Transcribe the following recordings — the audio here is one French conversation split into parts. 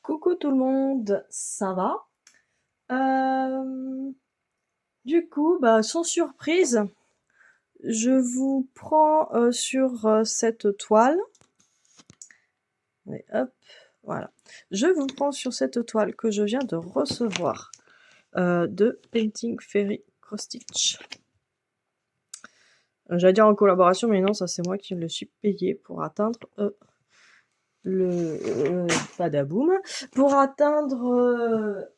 Coucou tout le monde, ça va? Euh, du coup, sans surprise, je vous prends sur cette toile. Et hop, voilà. Je vous prends sur cette toile que je viens de recevoir de Painting Fairy Cross Stitch. J'allais dire en collaboration, mais non, ça c'est moi qui me le suis payé pour atteindre le badaboum, pour atteindre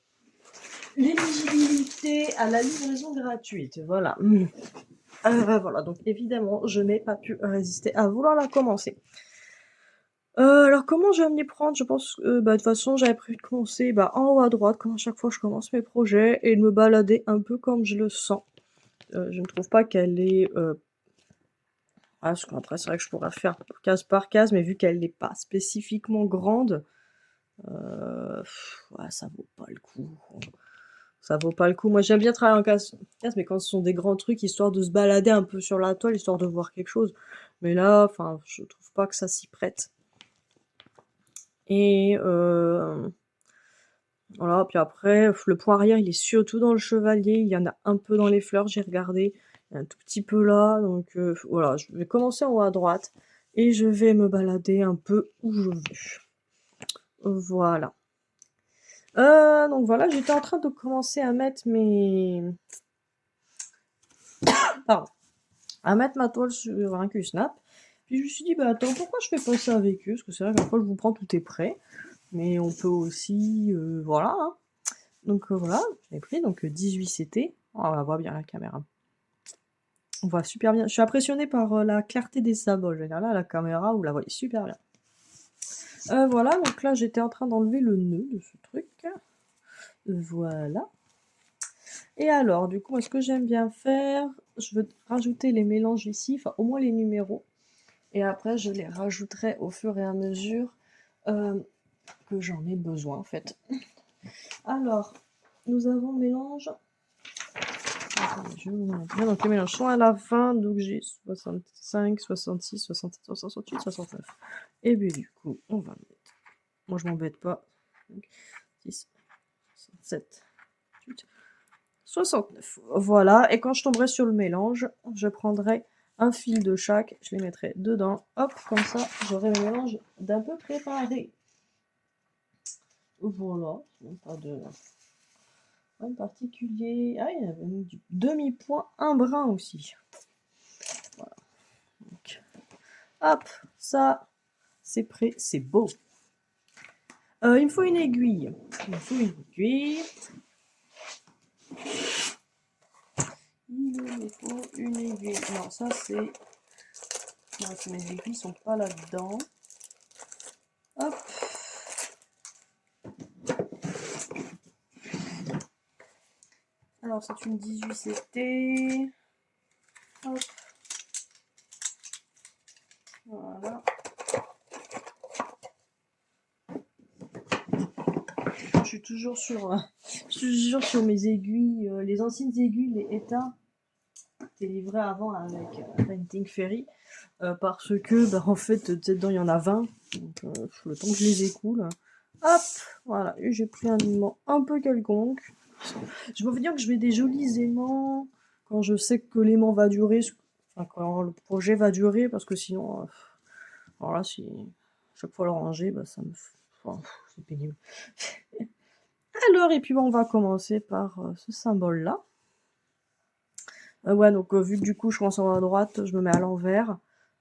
l'éligibilité à la livraison gratuite, voilà. Voilà, donc évidemment, je n'ai pas pu résister à vouloir la commencer. Alors comment je vais m'y prendre? Je pense que de toute façon, j'avais prévu de commencer en haut à droite, comme à chaque fois je commence mes projets, et de me balader un peu comme je le sens. Je ne trouve pas qu'elle est... parce qu'après, c'est vrai que je pourrais faire case par case, mais vu qu'elle n'est pas spécifiquement grande, ouais, ça vaut pas le coup. Ça vaut pas le coup. Moi, j'aime bien travailler en case, mais quand ce sont des grands trucs, histoire de se balader un peu sur la toile, histoire de voir quelque chose. Mais là, enfin, je trouve pas que ça s'y prête. Et voilà, puis après, le point arrière, il est surtout dans le chevalier. Il y en a un peu dans les fleurs, j'ai regardé. Il y a un tout petit peu là. Donc voilà, je vais commencer en haut à droite. Et je vais me balader un peu où je veux. Voilà. Donc voilà, j'étais en train de commencer à mettre mes... Pardon. À mettre ma toile sur un Q-Snap. Puis je me suis dit, bah attends, pourquoi je fais pas ça avec eux? Parce que c'est vrai qu'à fois je vous prends, tout est prêt. Mais on peut aussi, voilà. Hein. Donc voilà, j'ai pris donc 18 CT. Oh, on la voit bien la caméra. On voit super bien. Je suis impressionnée par la clarté des sabots. Je veux dire là, la caméra, vous la voyez super bien. Voilà, donc là j'étais en train d'enlever le nœud de ce truc. Voilà. Et alors, du coup, ce que j'aime bien faire, je veux rajouter les mélanges ici, enfin au moins les numéros. Et après, je les rajouterai au fur et à mesure que j'en ai besoin, en fait. Alors, nous avons mélange. Je vais vous montrer. Donc, les mélanges sont à la fin. Donc, j'ai 65, 66, 67, 68, 69. Et bien, du coup, on va mettre. Moi, je m'embête pas. 5, 6, 67, 68, 69. Voilà. Et quand je tomberai sur le mélange, je prendrai un fil de chaque. Je les mettrai dedans. Hop, comme ça, j'aurai le mélange d'un peu préparé. Voilà, pas de particulier. Ah, il y a du demi-point, un brin aussi. Voilà. Donc, hop, ça, c'est prêt, c'est beau. Il me faut une aiguille. Il me faut une aiguille. Il me faut une aiguille. Non, ça c'est... Non, mes aiguilles sont pas là-dedans. Hop. Alors, c'est une 18 CT. Hop. Voilà. Je suis toujours sur mes aiguilles, les anciennes aiguilles, les ETA, qui étaient livrées avant avec Painting Fairy, parce que, en fait, dedans il y en a 20, donc le temps que je les écoule. Hop, voilà, et j'ai pris un aimant un peu quelconque. Je veux dire que je mets des jolis aimants quand je sais que l'aimant va durer, enfin quand le projet va durer, parce que sinon, alors là, si chaque fois le ranger, ça me... Enfin, c'est pénible. Alors, et puis on va commencer par ce symbole-là. Ouais, donc vu que du coup je commence en haut à droite, je me mets à l'envers.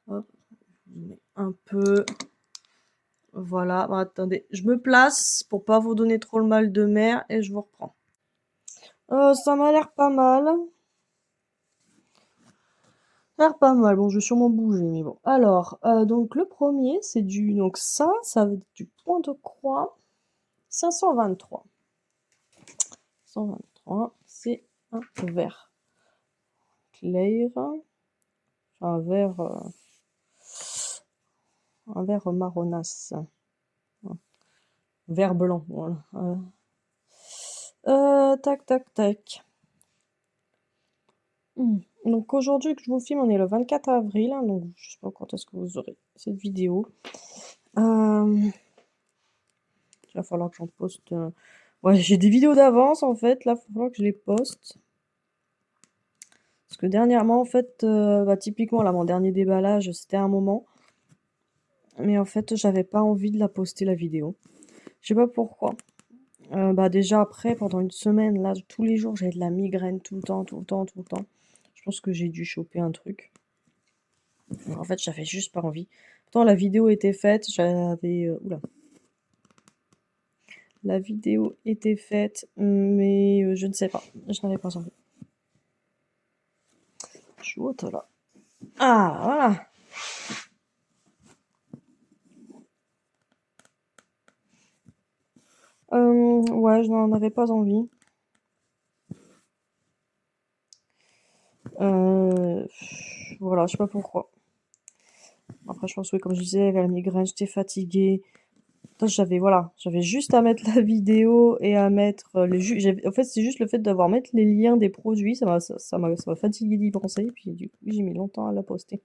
Hop, je mets un peu. Voilà, bon, attendez, je me place pour pas vous donner trop le mal de mer et je vous reprends. Ça m'a l'air pas mal. Ça a l'air pas mal, bon je vais sûrement bouger, mais bon. Alors, donc le premier c'est du... Donc ça va être du point de croix 523. 123, c'est un vert clair. Un vert... un vert marronasse. Vert blanc, voilà. Tac, tac, tac. Donc aujourd'hui que je vous filme, on est le 24 avril, hein, donc je sais pas quand est-ce que vous aurez cette vidéo. Il va falloir que j'en poste. Ouais, j'ai des vidéos d'avance en fait. Là, il va falloir que je les poste. Parce que dernièrement, en fait, bah, typiquement, là, mon dernier déballage, c'était un moment. Mais en fait, j'avais pas envie de la poster, la vidéo. Je sais pas pourquoi. Bah, déjà après, pendant une semaine, là, tous les jours, j'avais de la migraine tout le temps, tout le temps, tout le temps. Je pense que j'ai dû choper un truc. En fait, j'avais juste pas envie. Pourtant, la vidéo était faite, j'avais... oula. La vidéo était faite, mais je ne sais pas. Je n'avais pas envie. Je suis haute, là. Ah, voilà. Ouais, je n'en avais pas envie. Voilà, je sais pas pourquoi. Après, je pense que comme je disais, avec la migraine, j'étais fatiguée. J'avais voilà, j'avais juste à mettre la vidéo et à mettre en fait, c'est juste le fait d'avoir mettre les liens des produits, ça m'a fatigué d'y penser. Puis du coup, j'ai mis longtemps à la poster.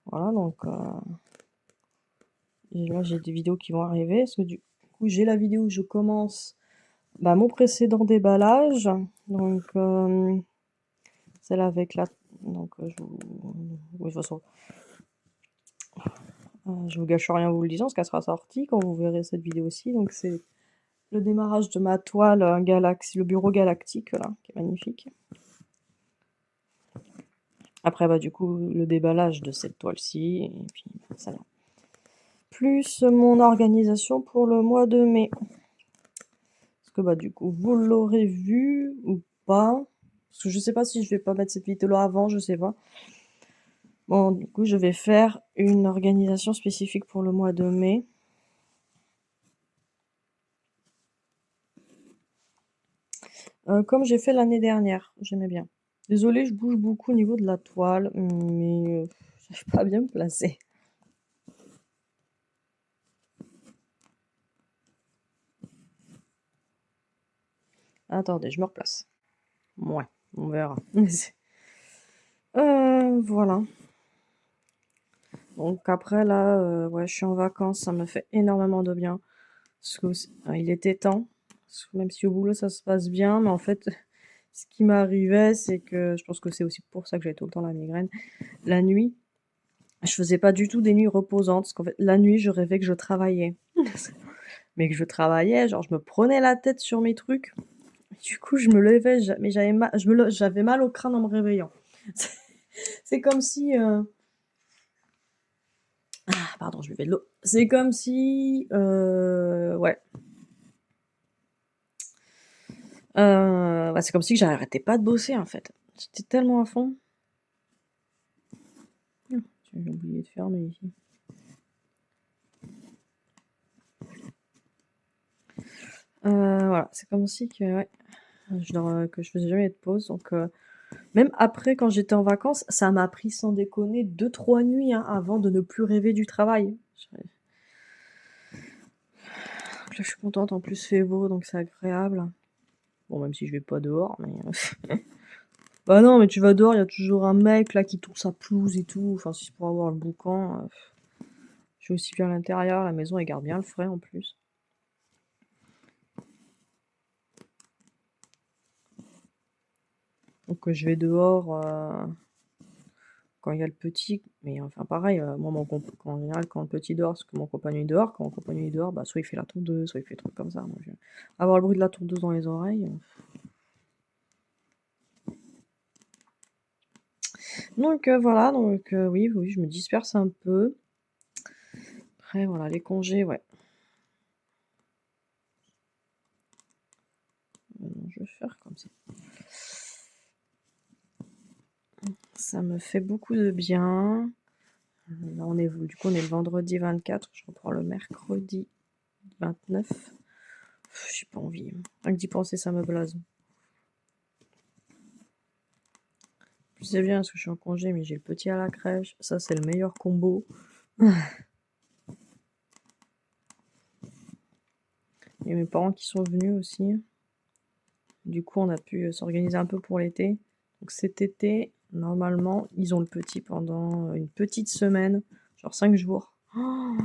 Voilà, donc là, j'ai des vidéos qui vont arriver. Parce que du coup, j'ai la vidéo où je commence bah, mon précédent déballage. Donc, celle avec la. Donc, oui, de toute façon, je vous gâche rien en vous le disant, parce qu'elle sera sortie quand vous verrez cette vidéo aussi. Donc, c'est le démarrage de ma toile Galaxy, le bureau galactique, là, qui est magnifique. Après, bah, du coup, le déballage de cette toile-ci, et puis ça vient. Plus mon organisation pour le mois de mai. Parce que, bah, du coup, vous l'aurez vu ou pas. Parce que je sais pas si je vais pas mettre cette vidéo-là avant, je sais pas. Bon, du coup, je vais faire une organisation spécifique pour le mois de mai. Comme j'ai fait l'année dernière, j'aimais bien. Désolée, je bouge beaucoup au niveau de la toile, mais j'arrive pas à bien me placer. Attendez, je me replace. Ouais, on verra. Voilà. Donc après là, ouais, je suis en vacances, ça me fait énormément de bien. Parce que il était temps. Parce que même si au boulot ça se passe bien, mais en fait, ce qui m'arrivait, c'est que je pense que c'est aussi pour ça que j'avais tout le temps la migraine. La nuit, je faisais pas du tout des nuits reposantes. Parce qu'en fait, la nuit, je rêvais que je travaillais. Mais que je travaillais, genre je me prenais la tête sur mes trucs. Du coup, je me levais, mais j'avais mal au crâne en me réveillant. C'est comme si... Ah, pardon, je buvais de l'eau. C'est comme si... Ouais. Bah, c'est comme si j'arrêtais pas de bosser, en fait. J'étais tellement à fond. J'ai oublié de fermer ici. Voilà, c'est comme si que, ouais, que je faisais jamais de pause. Donc, même après, quand j'étais en vacances, ça m'a pris sans déconner 2-3 nuits hein, avant de ne plus rêver du travail. Donc là, je suis contente. En plus, fait beau, donc c'est agréable. Bon, même si je vais pas dehors, mais. Bah non, mais tu vas dehors, il y a toujours un mec là qui tourne sa pelouse et tout. Enfin, si c'est pour avoir le boucan. Je suis aussi bien à l'intérieur, la maison elle garde bien le frais en plus. Donc je vais dehors quand il y a le petit. Mais enfin pareil, moi en général quand le petit dort, c'est que mon compagnon il dort. Quand mon compagnon il dort, bah soit il fait la tondeuse, soit il fait des trucs comme ça. Moi, avoir le bruit de la tondeuse dans les oreilles. Donc voilà, donc oui, je me disperse un peu. Après voilà, les congés, ouais. Je vais faire comme ça. Ça me fait beaucoup de bien. Là, du coup, on est le vendredi 24. Je reprends le mercredi 29. J'ai pas envie. Rien que d'y penser, ça me blase. Je sais bien parce que je suis en congé, mais j'ai le petit à la crèche. Ça, c'est le meilleur combo. Et mes parents qui sont venus aussi. Du coup, on a pu s'organiser un peu pour l'été. Donc cet été, normalement, ils ont le petit pendant une petite semaine. genre 5 jours. Oh,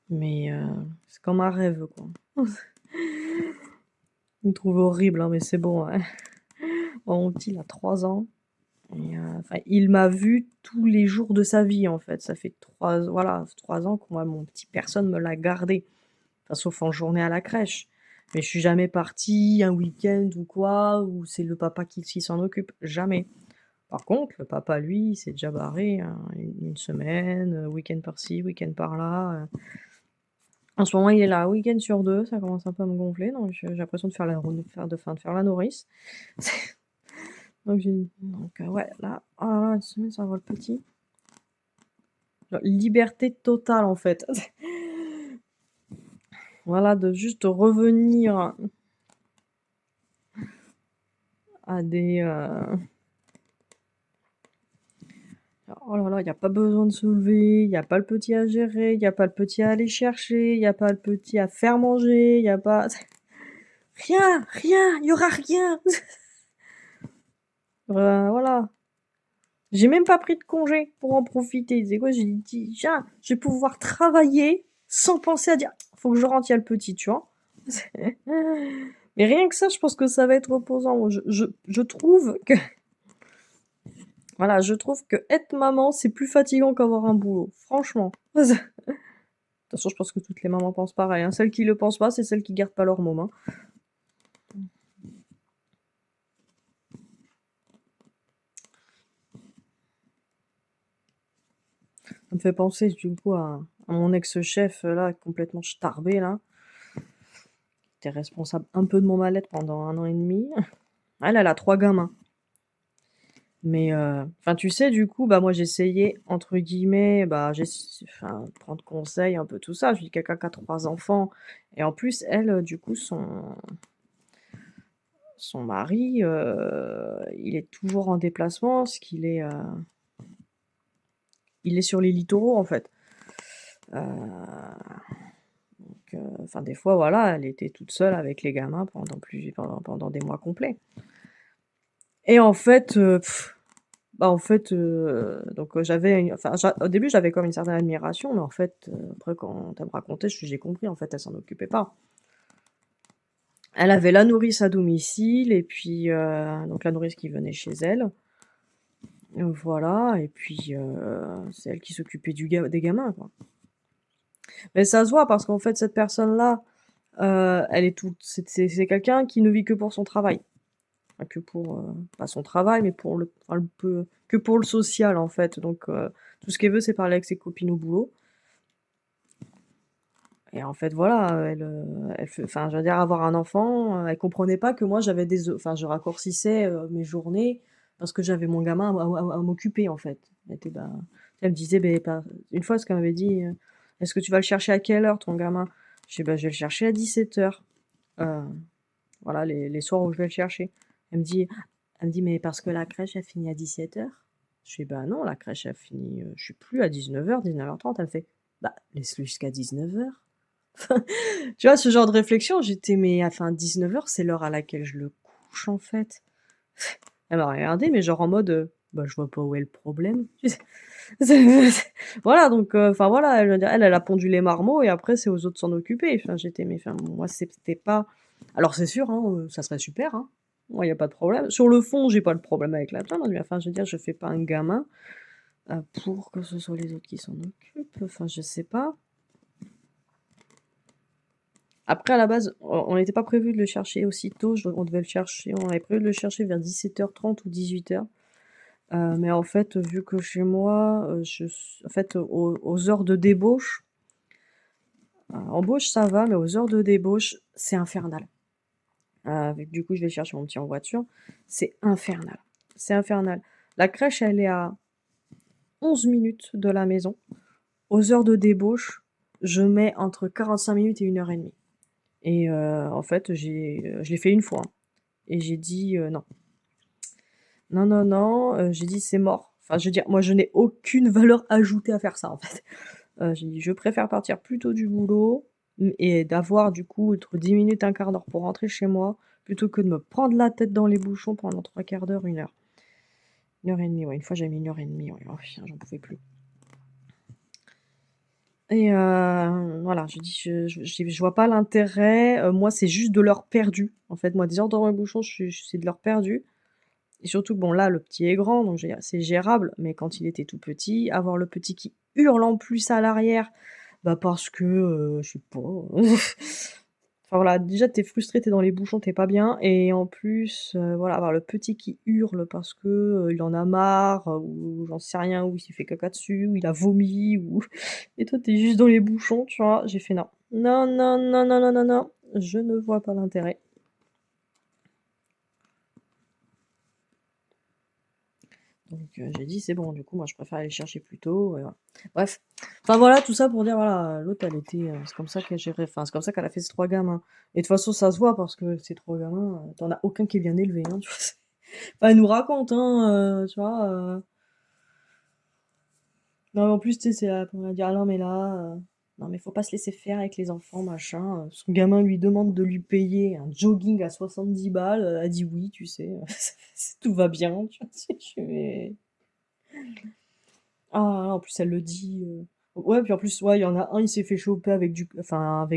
mais c'est comme un rêve, quoi. Il me trouve horrible, hein, mais c'est bon, hein. Mon petit, il a 3 ans et enfin, il m'a vu tous les jours de sa vie, en fait. Ça fait 3 ans que moi, mon petit, personne me l'a gardé. Enfin, sauf en journée à la crèche. Mais je suis jamais partie un week-end ou quoi, où c'est le papa qui s'en occupe. Jamais. Par contre, le papa, lui, il s'est déjà barré, hein, une semaine, week-end par-ci, week-end par-là. En ce moment, il est là, week-end sur 2, ça commence un peu à me gonfler, donc j'ai l'impression de faire de faire la nourrice. Donc ouais, là, oh là là, une semaine, ça va le petit. Genre, liberté totale, en fait. Voilà, de juste revenir à des... Oh là là, il y a pas besoin de se lever, il y a pas le petit à gérer, il y a pas le petit à aller chercher, il y a pas le petit à faire manger, il y a pas... Rien, il y aura rien. Voilà. J'ai même pas pris de congé pour en profiter. C'est quoi, j'ai dit, tiens, je vais pouvoir travailler sans penser à dire, faut que je rentre, il y a le petit, tu vois. Mais rien que ça, je pense que ça va être reposant. Je trouve que, voilà, je trouve que être maman, c'est plus fatigant qu'avoir un boulot. Franchement. De toute façon, je pense que toutes les mamans pensent pareil, hein. Celles qui le pensent pas, c'est celles qui gardent pas leur môme, hein. Ça me fait penser, du coup, à mon ex-chef, là, complètement starbé, là. Qui était responsable un peu de mon mal-être pendant 1 an et demi. Elle a 3 gamins. Mais enfin, tu sais, du coup, bah, moi, j'essayais, entre guillemets, bah, enfin, prendre conseil, un peu tout ça. Je suis quelqu'un qui a 3 enfants. Et en plus, elle, du coup, son mari, il est toujours en déplacement, parce qu'il est, il est sur les littoraux, en fait. Euh, donc, enfin, des fois, voilà, elle était toute seule avec les gamins pendant des mois complets. Et en fait, bah, en fait, donc au début, j'avais comme une certaine admiration, mais en fait, après quand elle me racontait, j'ai compris, en fait, elle s'en occupait pas. Elle avait la nourrice à domicile et puis, donc la nourrice qui venait chez elle. Voilà et puis, c'est elle qui s'occupait des gamins, quoi. Mais ça se voit parce qu'en fait, cette personne-là, elle est c'est quelqu'un qui ne vit que pour son travail. Enfin, que pour, pas son travail, mais pour enfin, le peu que pour le social, en fait. Donc, tout ce qu'elle veut, c'est parler avec ses copines au boulot. Et en fait, voilà, enfin, je veux dire, avoir un enfant, elle comprenait pas que moi, enfin, je raccourcissais mes journées parce que j'avais mon gamin à m'occuper, en fait. Elle me disait, une fois, ce qu'elle m'avait dit, est-ce que tu vas le chercher à quelle heure, ton gamin? Je dis, bah, je vais le chercher à 17h. Voilà, les soirs où je vais le chercher. Elle me dit, mais parce que la crèche, elle finit à 17h? Je dis, bah non, la crèche, elle finit, je sais plus, à 19h, 19h30. Elle me fait, bah, laisse-le jusqu'à 19h. Tu vois, ce genre de réflexion, j'étais, mais enfin, 19h, c'est l'heure à laquelle je le couche, en fait. Elle m'a regardé, mais genre en mode, bah, je vois pas où est le problème. Tu sais. Voilà, donc, enfin voilà, elle a pondu les marmots et après, c'est aux autres de s'en occuper. Enfin, mais enfin, moi, c'était pas. Alors, c'est sûr, hein, ça serait super, hein. Moi, il y a pas de problème. Sur le fond, j'ai pas de problème avec la femme, mais enfin, je veux dire, je fais pas un gamin pour que ce soit les autres qui s'en occupent. Enfin, je sais pas. Après, à la base, on n'était pas prévu de le chercher aussitôt. On devait le chercher, on avait prévu de le chercher vers 17h30 ou 18h. Mais en fait, vu que chez moi, en fait, aux heures de débauche, embauche ça va, mais aux heures de débauche, c'est infernal. Du coup, je vais chercher mon petit en voiture. C'est infernal. C'est infernal. La crèche, elle est à 11 minutes de la maison. Aux heures de débauche, je mets entre 45 minutes et 1h30. Et en fait, je l'ai fait une fois. Et j'ai dit non. Non, non, non. J'ai dit c'est mort. Enfin, je veux dire, moi, je n'ai aucune valeur ajoutée à faire ça, en fait. J'ai dit je préfère partir plus tôt du boulot et d'avoir du coup entre 10 minutes, un quart d'heure pour rentrer chez moi, plutôt que de me prendre la tête dans les bouchons pendant 3/4 d'heure, 1 heure. 1h30, ouais. Une fois, j'ai mis 1h30, ouais. Oh, putain, j'en pouvais plus. Et voilà, je dis: «Je vois pas l'intérêt, moi, c'est juste de l'heure perdue». En fait, moi, des heures dans les bouchons, c'est de l'heure perdue et surtout que bon, là, le petit est grand, donc je veux dire, c'est gérable, mais quand il était tout petit, avoir le petit qui hurle en plus à l'arrière, bah, parce que, je sais pas, enfin voilà, déjà tu es frustré, tu es dans les bouchons, tu es pas bien et en plus, voilà, avoir le petit qui hurle parce que, il en a marre, ou j'en sais rien, ou il s'est fait caca dessus, ou il a vomi, ou et toi tu es juste dans les bouchons, tu vois? J'ai fait: «Non. Non, non, non, non, non, non, non, je ne vois pas l'intérêt». Donc j'ai dit: «C'est bon, du coup, moi, je préfère aller le chercher plus tôt», et voilà. Bref, enfin voilà, tout ça pour dire, voilà, l'autre, elle était, c'est comme ça qu'elle gérait, enfin, c'est comme ça qu'elle a fait ses 3 gamins. Et de toute façon, ça se voit parce que ces 3 gamins, tu as aucun qui est bien élevé, hein, tu vois? Enfin, elle nous raconte, hein, tu vois? Non, mais en plus, tu sais, c'est la on va dire: «Ah non, mais là, non, mais faut pas se laisser faire avec les enfants, machin», son gamin lui demande de lui payer un jogging à 70 balles, elle dit: «Oui», tu sais, tout va bien, tu vois? Je fais: «Mais». Ah, en plus elle le dit, ouais, puis en plus, ouais, il y en a un, il s'est fait choper avec du enfin,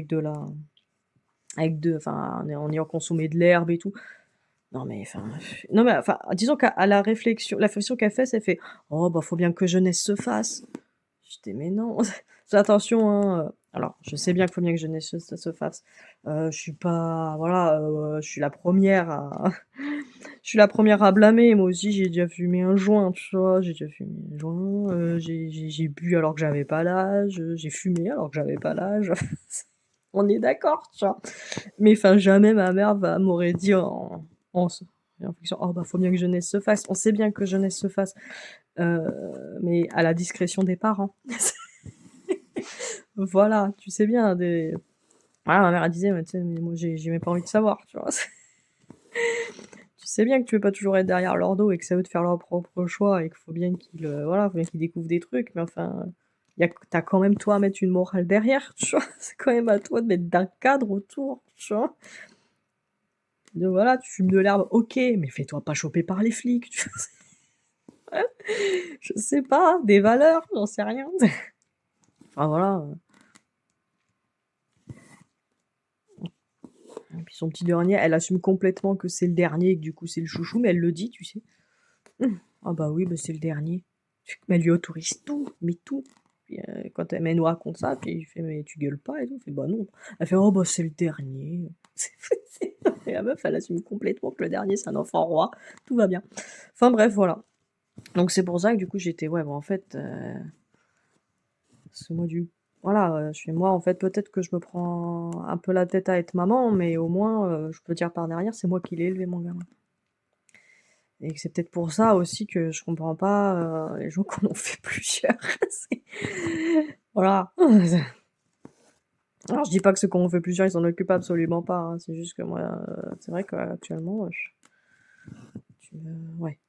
en ayant consommé de l'herbe et tout. Non mais enfin, non mais enfin, disons qu'à la réflexion qu'elle fait, c'est fait: «Oh bah, faut bien que jeunesse se fasse». J'étais: «Mais non». Fais attention, hein, alors je sais bien qu'il faut bien que jeunesse se fasse. Je suis pas voilà, je suis la première à je suis la première à blâmer. Moi aussi, j'ai déjà fumé un joint, tu vois? J'ai déjà fumé un joint, j'ai bu alors que j'avais pas l'âge, j'ai fumé alors que j'avais pas l'âge. On est d'accord, tu vois? Mais enfin, jamais ma mère m'aurait dit en s en fonction: «Oh bah, faut bien que jeunesse se fasse». On sait bien que jeunesse se fasse, heu, mais à la discrétion des parents. Voilà, tu sais bien des voilà, ma mère elle disait: «Mais tu sais, mais moi j'ai même pas envie de savoir», tu vois? Tu sais bien que tu veux pas toujours être derrière leur dos et que c'est à eux de faire leurs propres choix et qu'il faut bien qu'ils, voilà, faut bien qu'ils découvrent des trucs, mais enfin, y a tu quand même toi à mettre une morale derrière, tu vois? C'est quand même à toi de mettre d'un cadre autour, tu vois? De voilà, tu fumes de l'herbe, OK, mais fais-toi pas choper par les flics, tu vois? Je sais pas, des valeurs, j'en sais rien. Enfin voilà, et puis son petit dernier, elle assume complètement que c'est le dernier et que du coup c'est le chouchou, mais elle le dit, tu sais? «Ah bah oui, bah, c'est le dernier». Mais elle lui autorise tout, mais tout. Puis, quand elle nous raconte ça, puis je fais: «Mais tu gueules pas et tout?» Elle fait: «Bah non». Elle fait: «Oh bah, c'est le dernier». Et la meuf, elle assume complètement que le dernier, c'est un enfant roi, tout va bien. Enfin bref, voilà. Donc c'est pour ça que du coup j'étais ouais, bah, en fait, parce que moi voilà, je fais: «Moi, en fait, peut-être que je me prends un peu la tête à être maman, mais au moins, je peux dire par derrière, c'est moi qui l'ai élevé mon gamin». Et que c'est peut-être pour ça aussi que je comprends pas, les gens qui en ont fait plusieurs. C'est voilà. Alors je dis pas que ceux qui en ont fait plusieurs, ils s'en occupent absolument pas, hein. C'est juste que moi, c'est vrai qu'actuellement, ouais.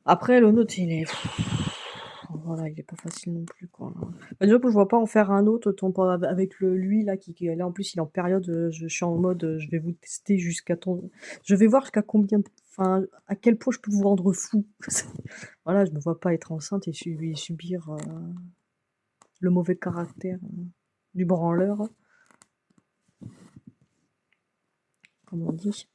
Après le nôtre, il est voilà, il est pas facile non plus, quoi. Bah, déjà que je vois pas en faire un autre, autant pas avec lui là qui est là en plus il est en période, je suis en mode, je vais vous tester jusqu'à ton je vais voir jusqu'à combien enfin, à quel point je peux vous rendre fou. Voilà, je me vois pas être enceinte et subir, le mauvais caractère, du branleur, comme on dit.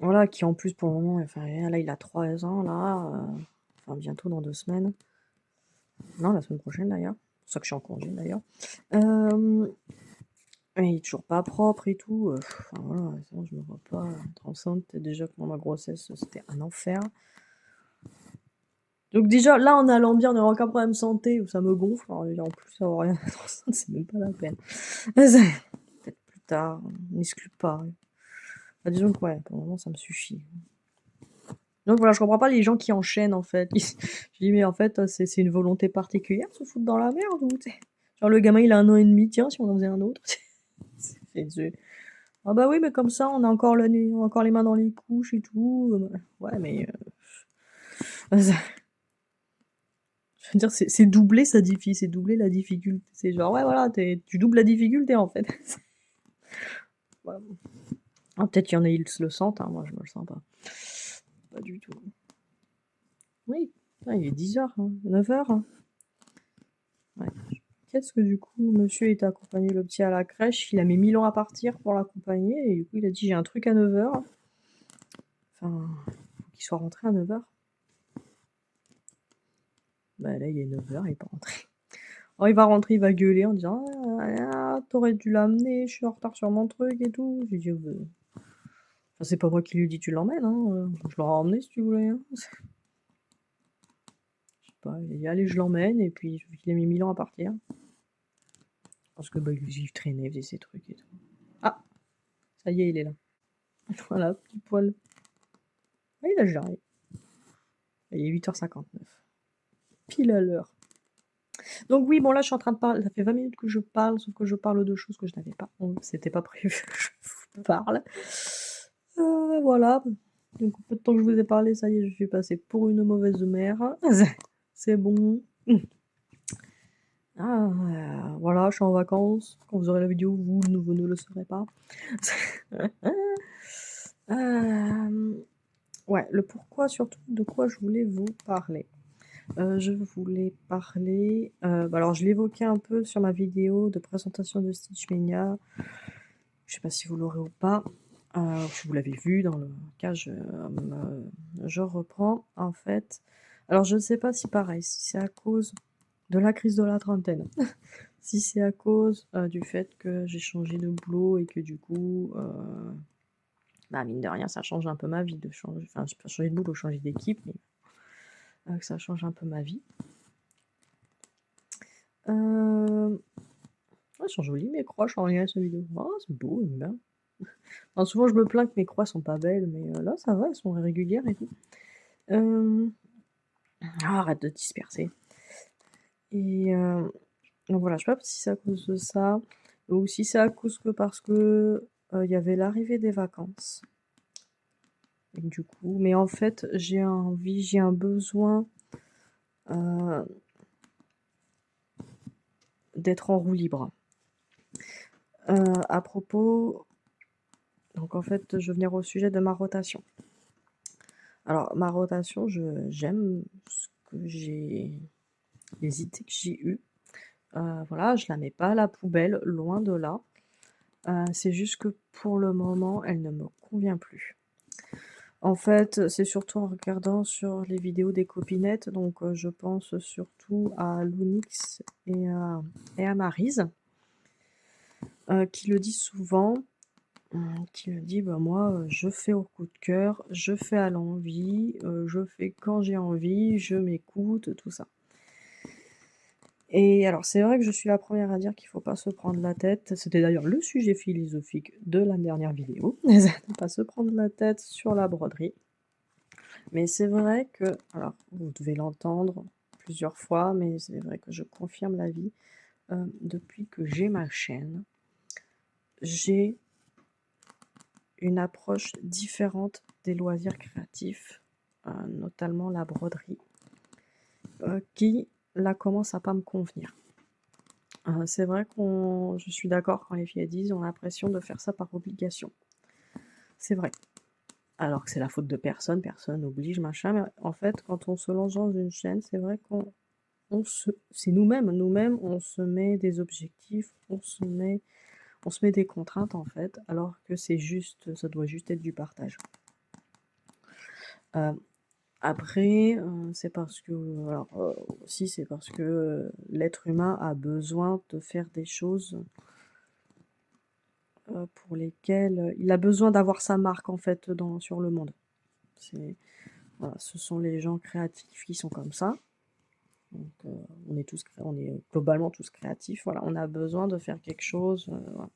Voilà, qui en plus pour le moment, enfin là il a 3 ans là, enfin bientôt dans 2 semaines. Non, la semaine prochaine d'ailleurs. C'est pour ça que je suis en congé d'ailleurs. Hem Et il est toujours pas propre et tout, enfin voilà, sinon je me vois pas être enceinte. Déjà que moi ma grossesse, c'était un enfer. Donc déjà là en allant bien, en ayant aucun problème de santé, ça me gonfle, alors en plus avoir rien être enceinte, c'est même pas la peine. Peut-être plus tard, on n'exclut pas. Bah, disons que ouais, pour le moment ça me suffit. Donc voilà, je comprends pas les gens qui enchaînent en fait. Je dis: «Mais en fait, c'est une volonté particulière de se foutre dans la merde ou?» Tu sais? Genre le gamin il a 1 an et demi, tiens si on en faisait un autre. C'est «Ah bah oui, mais comme ça on a encore on a encore les mains dans les couches et tout», ouais mais je veux dire c'est doubler c'est doubler la difficulté. C'est genre ouais voilà, tu doubles la difficulté en fait. Voilà. Ah peut-être qu'il y en a, ils le sentent, hein, moi je me le sens pas. Pas du tout. Oui, putain, il est 10h, 9h. Ouais. Qu'est-ce que du coup, monsieur était accompagné le petit à la crèche, il a mis 1000 ans à partir pour l'accompagner, et du coup, il a dit j'ai un truc à 9h. Enfin, faut qu'il soit rentré à 9h. Bah là, il est 9h, il est pas rentré. Oh, il va rentrer, il va gueuler en disant t'aurais dû l'amener, je suis en retard sur mon truc et tout. J'ai dit enfin, c'est pas moi qui lui dis tu l'emmènes, je l'aurais emmené si tu voulais. Je sais pas, il a dit allez, je l'emmène, et puis il a mis 1000 ans à partir. Parce que bah, il traînait, il faisait ses trucs et tout. Ah, ça y est, il est là. Voilà, petit poil. Ah, il a géré. Il est 8h59. Pile à l'heure. Donc oui, bon là je suis en train de parler, ça fait 20 minutes que je parle, sauf que je parle de choses que je n'avais pas. C'était pas prévu que je vous parle. Voilà. Donc peu de temps que je vous ai parlé, ça y est, je suis passée pour une mauvaise mère. C'est bon. Voilà, je suis en vacances. Quand vous aurez la vidéo, vous ne le saurez pas. Ouais, le pourquoi surtout de quoi je voulais vous parler. Je voulais parler. Alors, je l'évoquais un peu sur ma vidéo de présentation de Stitch Mania. Je sais pas si vous l'aurez ou pas. Si vous l'avez vu, dans le cas, je reprends. En fait, alors je ne sais pas si pareil, si c'est à cause de la crise de la trentaine, si c'est à cause du fait que j'ai changé de boulot et que du coup, bah, mine de rien, ça change un peu ma vie de changer. Enfin, j'ai pas changé de boulot, changer d'équipe, mais que ça change un peu ma vie. Ouais, elles sont jolies mes croix, je suis en lien avec cette vidéo. Oh, c'est beau, j'aime bien. Enfin, souvent je me plains que mes croix sont pas belles, mais là ça va, elles sont régulières et tout. Arrête de disperser. Et donc voilà, je sais pas si c'est à cause de ça, ou si c'est à cause que parce que il y avait l'arrivée des vacances. Et du coup, mais en fait, j'ai envie, j'ai un besoin d'être en roue libre. À propos, donc en fait, je vais venir au sujet de ma rotation. Alors, ma rotation, j'aime ce que j'ai, les idées que j'ai eues. Voilà, je la mets pas à la poubelle, loin de là. C'est juste que pour le moment, elle ne me convient plus. En fait, c'est surtout en regardant sur les vidéos des copinettes, donc je pense surtout à Lounix et à Maryse, qui le dit souvent, qui me dit bah moi je fais au coup de cœur, je fais à l'envie, je fais quand j'ai envie, je m'écoute, tout ça. Et alors c'est vrai que je suis la première à dire qu'il faut pas se prendre la tête. C'était d'ailleurs le sujet philosophique de la dernière vidéo. Ne pas se prendre la tête sur la broderie. Mais c'est vrai que, alors vous devez l'entendre plusieurs fois, mais c'est vrai que je confirme l'avis. Depuis que j'ai ma chaîne, j'ai une approche différente des loisirs créatifs, notamment la broderie, qui là commence à pas me convenir. C'est vrai je suis d'accord quand les filles disent on a l'impression de faire ça par obligation. C'est vrai. Alors que c'est la faute de personne, personne n'oblige, machin, mais en fait, quand on se lance dans une chaîne, c'est vrai c'est nous-mêmes, on se met des objectifs, on se met des contraintes en fait, alors que ça doit juste être du partage. Après, c'est parce que, alors, aussi c'est parce que l'être humain a besoin de faire des choses pour lesquelles il a besoin d'avoir sa marque en fait sur le monde. Voilà, ce sont les gens créatifs qui sont comme ça. Donc, on est globalement tous créatifs. Voilà, on a besoin de faire quelque chose. Voilà.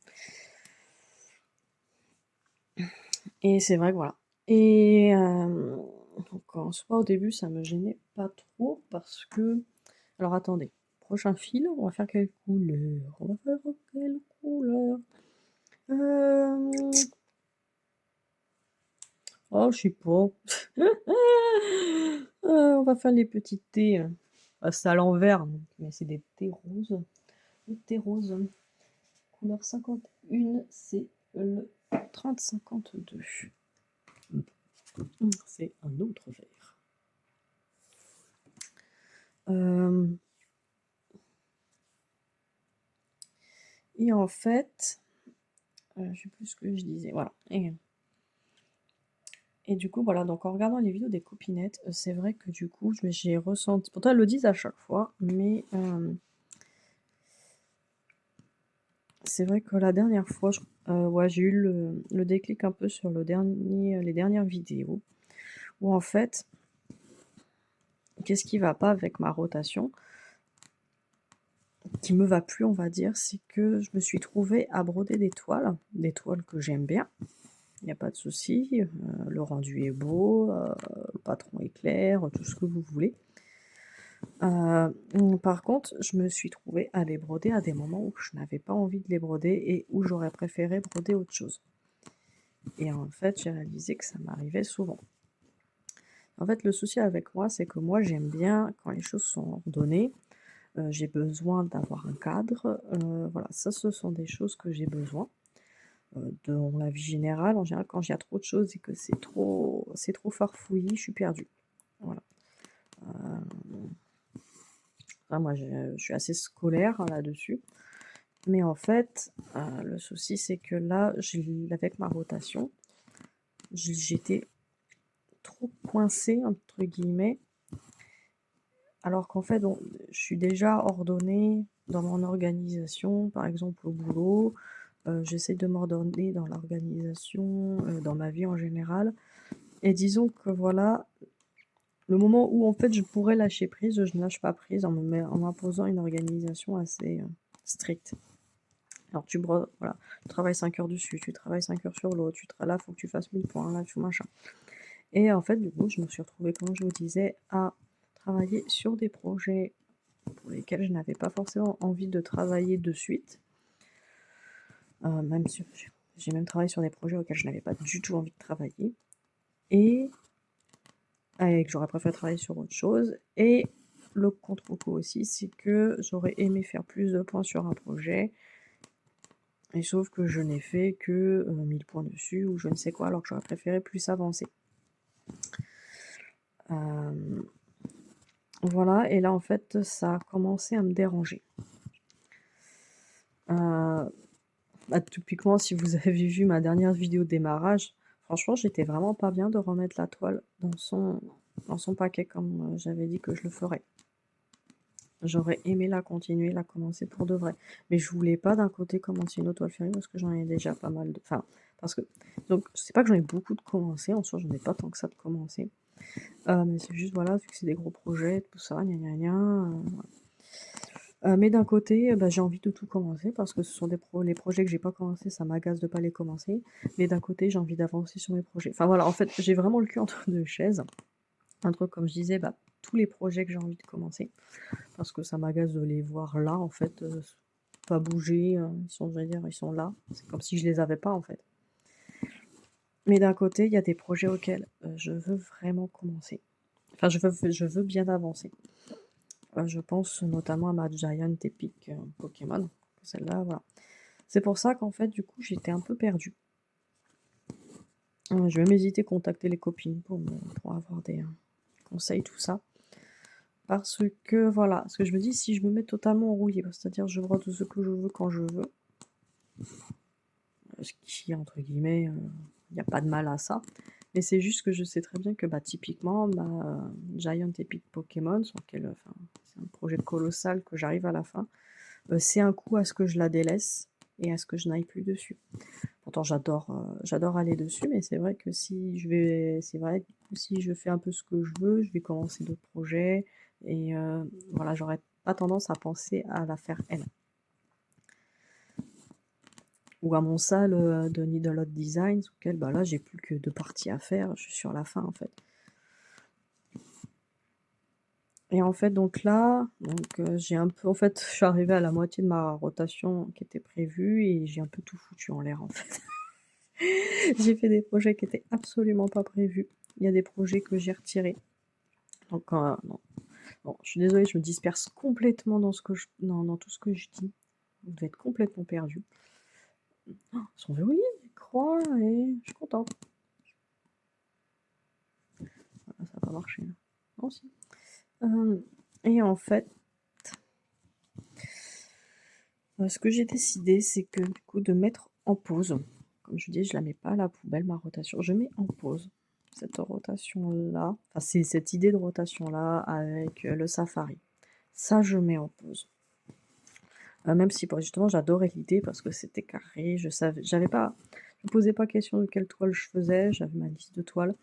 Et c'est vrai que voilà. Et donc en soi, au début, ça me gênait pas trop parce que. Alors attendez, prochain fil, on va faire quelle couleur? On va faire quelle couleur? Oh, je sais pas. On va faire les petits thés. C'est à l'envers, mais c'est des thés roses. Le thé rose. Couleur 51, c'est le 3052. C'est un autre vert. Hem et en fait, je sais plus ce que je disais, voilà et du coup, voilà, donc en regardant les vidéos des copinettes, c'est vrai que du coup, j'ai ressenti pourtant elles le disent à chaque fois, mais c'est vrai que la dernière fois, ouais, j'ai eu le déclic un peu sur les dernières vidéos où en fait, qu'est-ce qui va pas avec ma rotation? Qui me va plus, on va dire, c'est que je me suis trouvée à broder des toiles que j'aime bien, il y a pas de souci, le rendu est beau, le patron est clair, tout ce que vous voulez. Par contre, je me suis trouvée à les broder à des moments où je n'avais pas envie de les broder et où j'aurais préféré broder autre chose. Et en fait, j'ai réalisé que ça m'arrivait souvent. En fait, le souci avec moi, c'est que moi, j'aime bien quand les choses sont ordonnées, j'ai besoin d'avoir un cadre, voilà, ça, ce sont des choses que j'ai besoin. Dans la vie générale, en général, quand il y a trop de choses et que c'est trop farfouillis, je suis perdue. Voilà. Moi, je suis assez scolaire hein, là-dessus. Mais en fait, le souci, c'est que là, avec ma rotation, j'étais trop «coincée» entre guillemets, alors qu'en fait, bon, je suis déjà ordonnée dans mon organisation, par exemple au boulot, j'essaie de m'ordonner dans l'organisation, dans ma vie en général et disons que voilà, le moment où en fait je pourrais lâcher prise, je ne lâche pas prise en m'imposant une organisation assez, stricte. Alors voilà, tu travailles 5 heures dessus, tu travailles 5 heures sur l'autre, là, faut que tu fasses 1000 points, là, tu machin. Et en fait, du coup, je me suis retrouvée, comme je vous disais, à travailler sur des projets pour lesquels je n'avais pas forcément envie de travailler de suite. Même si j'ai même travaillé sur des projets auxquels je n'avais pas du tout envie de travailler. Et que j'aurais préféré travailler sur autre chose. Et le contre-coup aussi, c'est que j'aurais aimé faire plus de points sur un projet. Et sauf que je n'ai fait que 1000 points dessus ou je ne sais quoi, alors que j'aurais préféré plus avancer. Voilà, et là en fait, ça a commencé à me déranger. Typiquement, si vous avez vu ma dernière vidéo de démarrage, franchement, j'étais vraiment pas bien de remettre la toile dans son paquet comme j'avais dit que je le ferais. J'aurais aimé la continuer, la commencer pour de vrai. Mais je voulais pas d'un côté commencer une autre toile ferrée parce que j'en ai déjà pas mal de. Enfin, parce que. Donc, c'est pas que j'en ai beaucoup de commencer, en soi, j'en ai pas tant que ça de commencer. Mais c'est juste, voilà, vu que c'est des gros projets, tout ça, gna gna gna. Mais d'un côté, bah, j'ai envie de tout commencer parce que ce sont les projets que j'ai pas commencés, ça m'agace de pas les commencer. Mais d'un côté, j'ai envie d'avancer sur mes projets. Enfin voilà, en fait, j'ai vraiment le cul entre deux chaises. Entre, comme je disais, bah, tous les projets que j'ai envie de commencer parce que ça m'agace de les voir là, en fait, pas bouger, je veux dire, ils sont là. C'est comme si je les avais pas, en fait. Mais d'un côté, il y a des projets auxquels, je veux vraiment commencer. Enfin, je veux bien avancer. Je pense notamment à ma Giant Epic, Pokémon. Celle-là, voilà. C'est pour ça qu'en fait, du coup, j'étais un peu perdue. Je vais m'hésiter à contacter les copines pour avoir des conseils, tout ça. Parce que voilà, ce que je me dis, si je me mets totalement en roue libre, c'est-à-dire je brode tout ce que je veux quand je veux, ce qui, entre guillemets, il n'y a pas de mal à ça. Mais c'est juste que je sais très bien que bah, typiquement, Giant Epic Pokémon, c'est un projet colossal que j'arrive à la fin, c'est un coup à ce que je la délaisse et à ce que je n'aille plus dessus. Pourtant, j'adore aller dessus, mais c'est vrai que c'est vrai que si je fais un peu ce que je veux, je vais commencer d'autres projets et voilà, j'aurais pas tendance à penser à la faire elle. Ou à mon salle de Needle Designs, auquel bah là j'ai plus que 2 parties à faire, je suis sur la fin en fait. Et en fait donc là, j'ai un peu en fait, je suis arrivée à la moitié de ma rotation qui était prévue et j'ai un peu tout foutu en l'air en fait. J'ai fait des projets qui étaient absolument pas prévus. Il y a des projets que j'ai retirés. Donc non. Bon, je suis désolée, je me disperse complètement dans tout ce que je dis. Vous devez être complètement perdu. Oh, ils sont jolis, les croix, et je suis contente. Voilà, ça va pas marcher. Non, si. Et en fait, ce que j'ai décidé, c'est que du coup de mettre en pause. Comme je dis, je la mets pas à la poubelle ma rotation, je mets en pause cette rotation-là, enfin c'est cette idée de rotation-là avec, le safari. Ça, je mets en pause. Même si bon, justement j'adorais l'idée parce que c'était carré, je me posais pas question de quelle toile je faisais, j'avais ma liste de toiles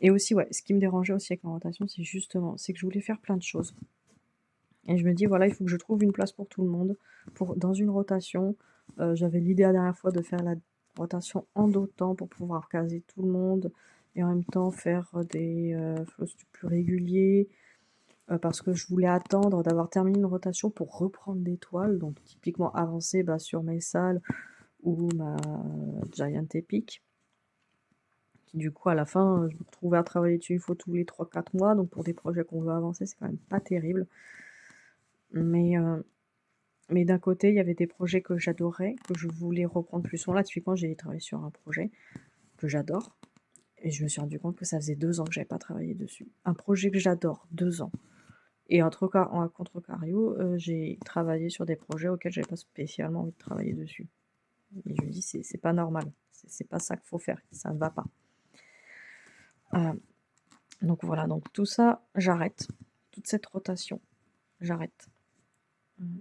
et aussi ouais, ce qui me dérangeait aussi avec ma rotation, c'est que je voulais faire plein de choses et je me dis: «Voilà, il faut que je trouve une place pour tout le monde, pour dans une rotation». J'avais l'idée la dernière fois de faire la rotation en 2 temps pour pouvoir caser tout le monde et en même temps faire, des, floss plus réguliers. Parce que je voulais attendre d'avoir terminé une rotation pour reprendre des toiles, donc typiquement avancer, bah, sur mes salles ou ma Giant Epic, qui du coup à la fin, je me retrouvais à travailler dessus une fois tous les 3-4 mois, donc pour des projets qu'on veut avancer, c'est quand même pas terrible. Mais, mais d'un côté, il y avait des projets que j'adorais, que je voulais reprendre plus souvent. Là, typiquement, j'ai travaillé sur un projet que j'adore et je me suis rendu compte que ça faisait 2 ans que j'avais pas travaillé dessus. Un projet que j'adore, 2 ans. Et en contrario, j'ai travaillé sur des projets auxquels j'avais pas spécialement envie de travailler dessus. Et je me dis: «C'est pas normal, c'est pas ça qu'il faut faire, ça ne va pas». Heu, donc voilà, donc tout ça, j'arrête. Toute cette rotation, j'arrête. Mmh.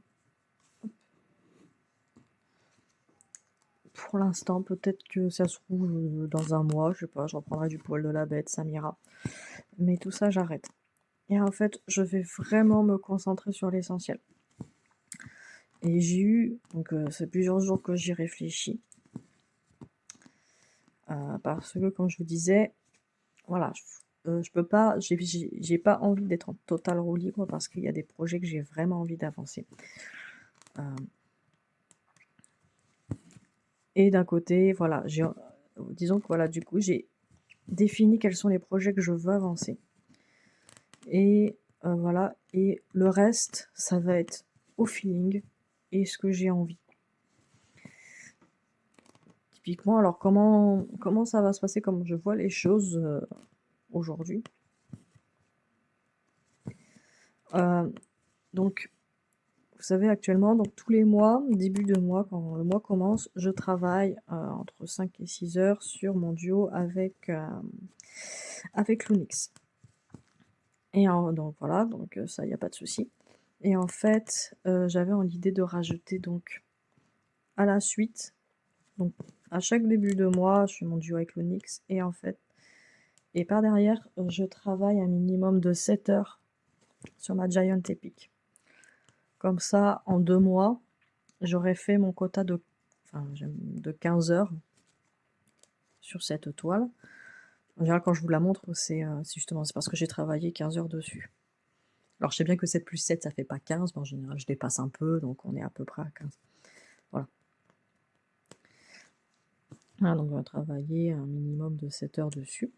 Pour l'instant, peut-être que ça se trouve, dans un mois, je sais pas, je reprendrai du poil de la bête, ça m'ira. Mais tout ça, j'arrête. Et en fait, je vais vraiment me concentrer sur l'essentiel. Et j'ai eu donc c'est plusieurs jours que j'y réfléchis. Parce que comme je vous disais, voilà, je peux pas j'ai pas envie d'être en totale roue libre parce qu'il y a des projets que j'ai vraiment envie d'avancer. Hem et d'un côté, voilà, disons que voilà, du coup, j'ai défini quels sont les projets que je veux avancer et voilà et le reste, ça va être au feeling et ce que j'ai envie. Typiquement, alors comment ça va se passer, comment je vois les choses, aujourd'hui? Heu, donc vous savez actuellement, donc tous les mois, début de mois, quand le mois commence, je travaille, entre 5 et 6 heures sur mon duo avec Lunix et donc voilà, donc ça, il y a pas de souci et en fait, j'avais en l'idée de rajouter donc à la suite, donc à chaque début de mois, je fais mon duo avec Lunix et en fait et par derrière, je travaille un minimum de 7 heures sur ma Giant Epic. Comme ça, en 2 mois, j'aurais fait mon quota de 15 heures sur cette toile. En général, quand je vous la montre, c'est parce que j'ai travaillé 15 heures dessus. Alors, je sais bien que 7 plus 7, ça fait pas 15, mais en général, je dépasse un peu, donc on est à peu près à 15. Voilà. Voilà, donc on va travailler un minimum de 7 heures dessus.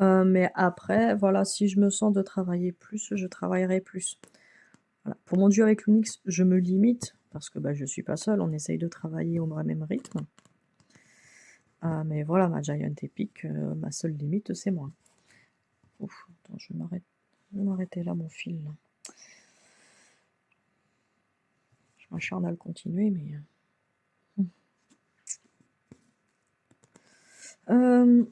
Mais après, voilà, si je me sens de travailler plus, je travaillerai plus. Voilà. Pour mon duo avec Lunix, je me limite parce que, bah, je suis pas seule, on essaye de travailler au même rythme. Mais voilà, ma Giant Epic, ma seule limite, c'est moi. Ouf, attends, je vais m'arrêter là, mon fil, là. Je m'acharne à le continuer, mais, mmh. Hem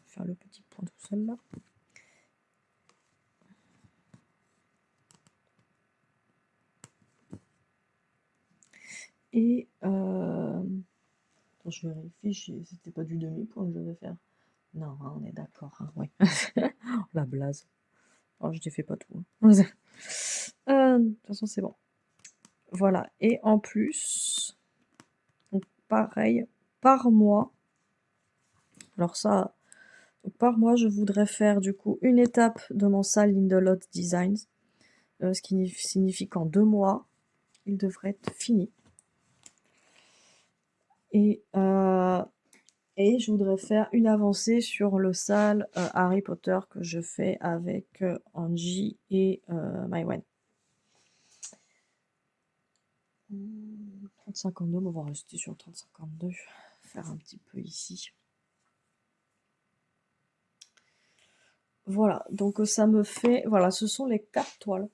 Faire le petit point tout seul, là. Et attends, je vérifie, c'était pas du demi-point que je devais faire? Non, hein, on est d'accord, hein, ouais. La blaze. Oh, je t'ai fait pas tout, hein. De toute façon, c'est bon. Voilà et en plus, donc pareil, par mois, alors ça, donc par mois, je voudrais faire du coup une étape de mon salle Lindelot Designs, ce qui signifie qu'en 2 mois, il devrait être fini et je voudrais faire une avancée sur le salle, Harry Potter que je fais avec, Angie et Maïwenn. 30-52, on va rester sur le 30-52, faire un petit peu ici. Voilà, donc ça me fait... Voilà, ce sont les 4 toiles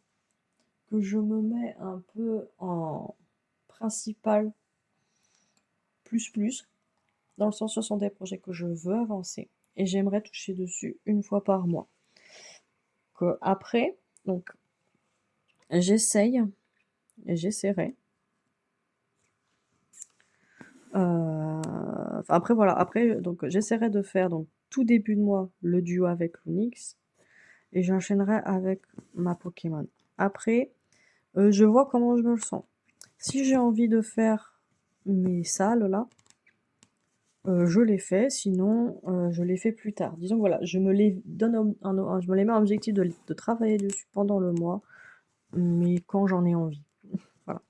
que je me mets un peu en principal plus, dans le sens ce sont des projets que je veux avancer et j'aimerais toucher dessus une fois par mois. Après, donc j'essaye et j'essaierai. Après voilà, après donc j'essaierai de faire donc tout début de mois le duo avec l'Onyx et j'enchaînerai avec ma Pokémon. Après, je vois comment je me le sens. Si j'ai envie de faire mes salles là, je les fais, sinon je les fais plus tard. Disons que voilà, je me les donne je me les mets en objectif de travailler dessus pendant le mois, mais quand j'en ai envie. Voilà.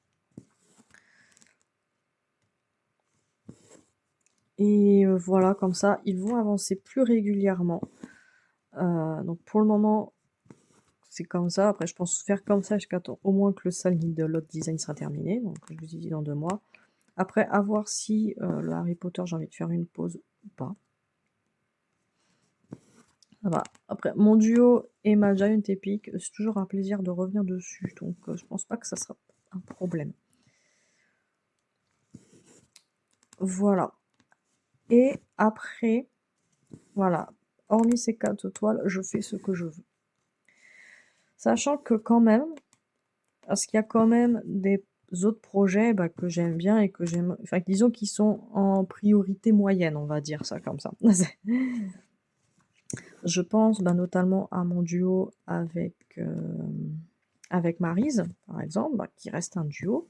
Et voilà, comme ça, ils vont avancer plus régulièrement. Donc pour le moment, c'est comme ça. Après, je pense faire comme ça jusqu'à au moins que le salle de l'autre design sera terminé. Donc je vous ai dit dans 2 mois. Après, à voir si le Harry Potter, j'ai envie de faire une pause ou pas. Ça va. Après, mon duo et ma Giant Epic, c'est toujours un plaisir de revenir dessus. Donc je pense pas que ça sera un problème. Voilà. Et après, voilà. Hormis ces 4 toiles, je fais ce que je veux. Sachant que quand même, parce qu'il y a quand même des autres projets que j'aime bien et que j'aime, enfin disons qu'ils sont en priorité moyenne, on va dire ça comme ça. Je pense notamment à mon duo avec Maryse, par exemple, qui reste un duo.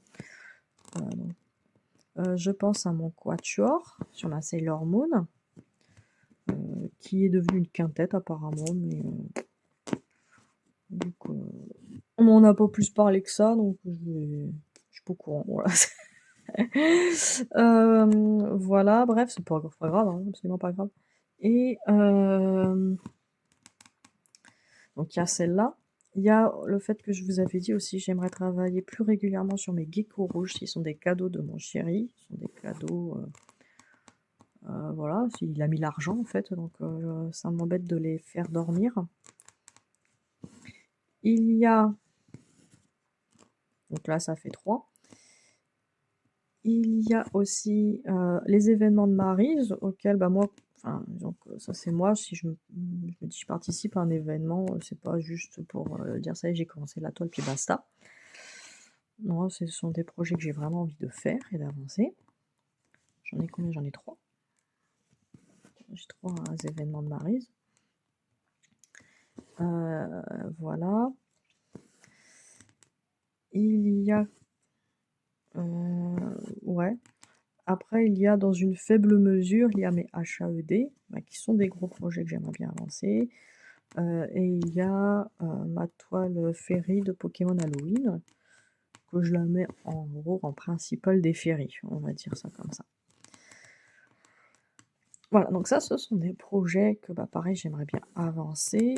Je pense à mon quatuor sur ma Sailor Moon, qui est devenu une quintette apparemment, mais donc, on m'en a pas plus parlé que ça, donc je suis pas au courant. Voilà. Voilà, bref, c'est pas grave, hein, absolument pas grave. Et donc il y a celle-là. Il y a le fait que je vous avais dit aussi, j'aimerais travailler plus régulièrement sur mes geckos rouges, qui sont des cadeaux de mon chéri. Ce sont des cadeaux, voilà, il a mis l'argent en fait, donc ça m'embête de les faire dormir. Il y a, donc là ça fait 3. Il y a aussi les événements de Maryse, auxquels moi, enfin, donc ça c'est moi, si je me dis je participe à un événement, c'est pas juste pour dire ça y est, j'ai commencé la toile puis basta. Non, ce sont des projets que j'ai vraiment envie de faire et d'avancer. J'en ai combien? J'en ai 3. J'ai 3 événements de Maryse. Voilà. Il y a... ouais. Après, il y a dans une faible mesure, il y a mes HAED, qui sont des gros projets que j'aimerais bien avancer. Et il y a ma toile féerie de Pokémon Halloween, que je la mets en gros en principal des féeries, on va dire ça comme ça. Voilà, donc ça, ce sont des projets que pareil, j'aimerais bien avancer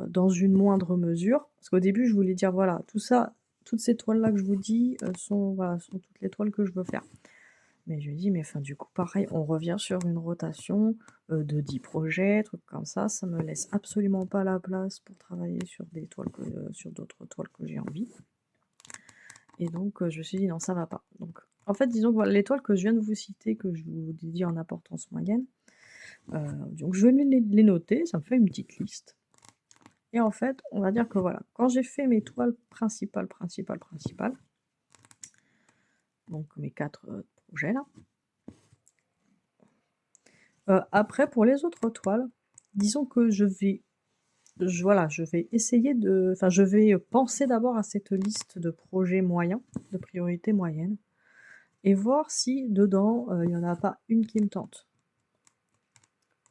dans une moindre mesure. Parce qu'au début, je voulais dire, voilà, tout ça, toutes ces toiles-là que je vous dis sont toutes les toiles que je veux faire. Mais je me dis, mais du coup, pareil, on revient sur une rotation de 10 projets, trucs comme ça me laisse absolument pas la place pour travailler sur des toiles sur d'autres toiles que j'ai envie. Et donc, je me suis dit, non, ça va pas. Donc, en fait, disons que voilà, les toiles que je viens de vous citer, que je vous dis en importance moyenne, donc je vais les noter, ça me fait une petite liste. Et en fait, on va dire que voilà, quand j'ai fait mes toiles principales, donc mes 4 projets là, après pour les autres toiles, disons que je vais essayer enfin je vais penser d'abord à cette liste de projets moyens, de priorités moyennes, et voir si dedans, il n'y en a pas une qui me tente.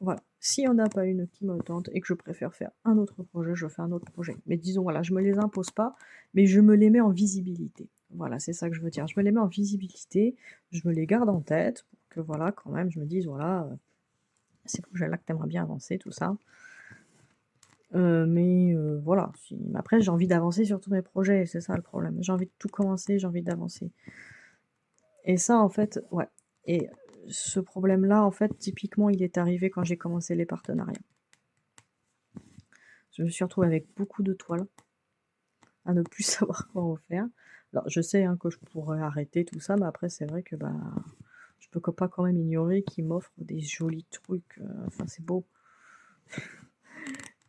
Voilà. S'il n'y en a pas une qui me tente et que je préfère faire un autre projet, je fais un autre projet. Mais disons, voilà, je me les impose pas, mais je me les mets en visibilité. Voilà, c'est ça que je veux dire. Je me les mets en visibilité, je me les garde en tête pour que, voilà, quand même, je me dise, voilà, ces projets-là que tu aimerais bien avancer, tout ça. Mais voilà, après j'ai envie d'avancer sur tous mes projets, c'est ça le problème. J'ai envie de tout commencer, j'ai envie d'avancer. Et ça, en fait, ouais. Et ce problème-là, en fait, typiquement, il est arrivé quand j'ai commencé les partenariats. Je me suis retrouvée avec beaucoup de toiles, à ne plus savoir quoi en faire. Alors je sais, hein, que je pourrais arrêter tout ça, mais après c'est vrai que, bah, je peux pas quand même ignorer qu'ils m'offrent des jolis trucs, enfin c'est beau.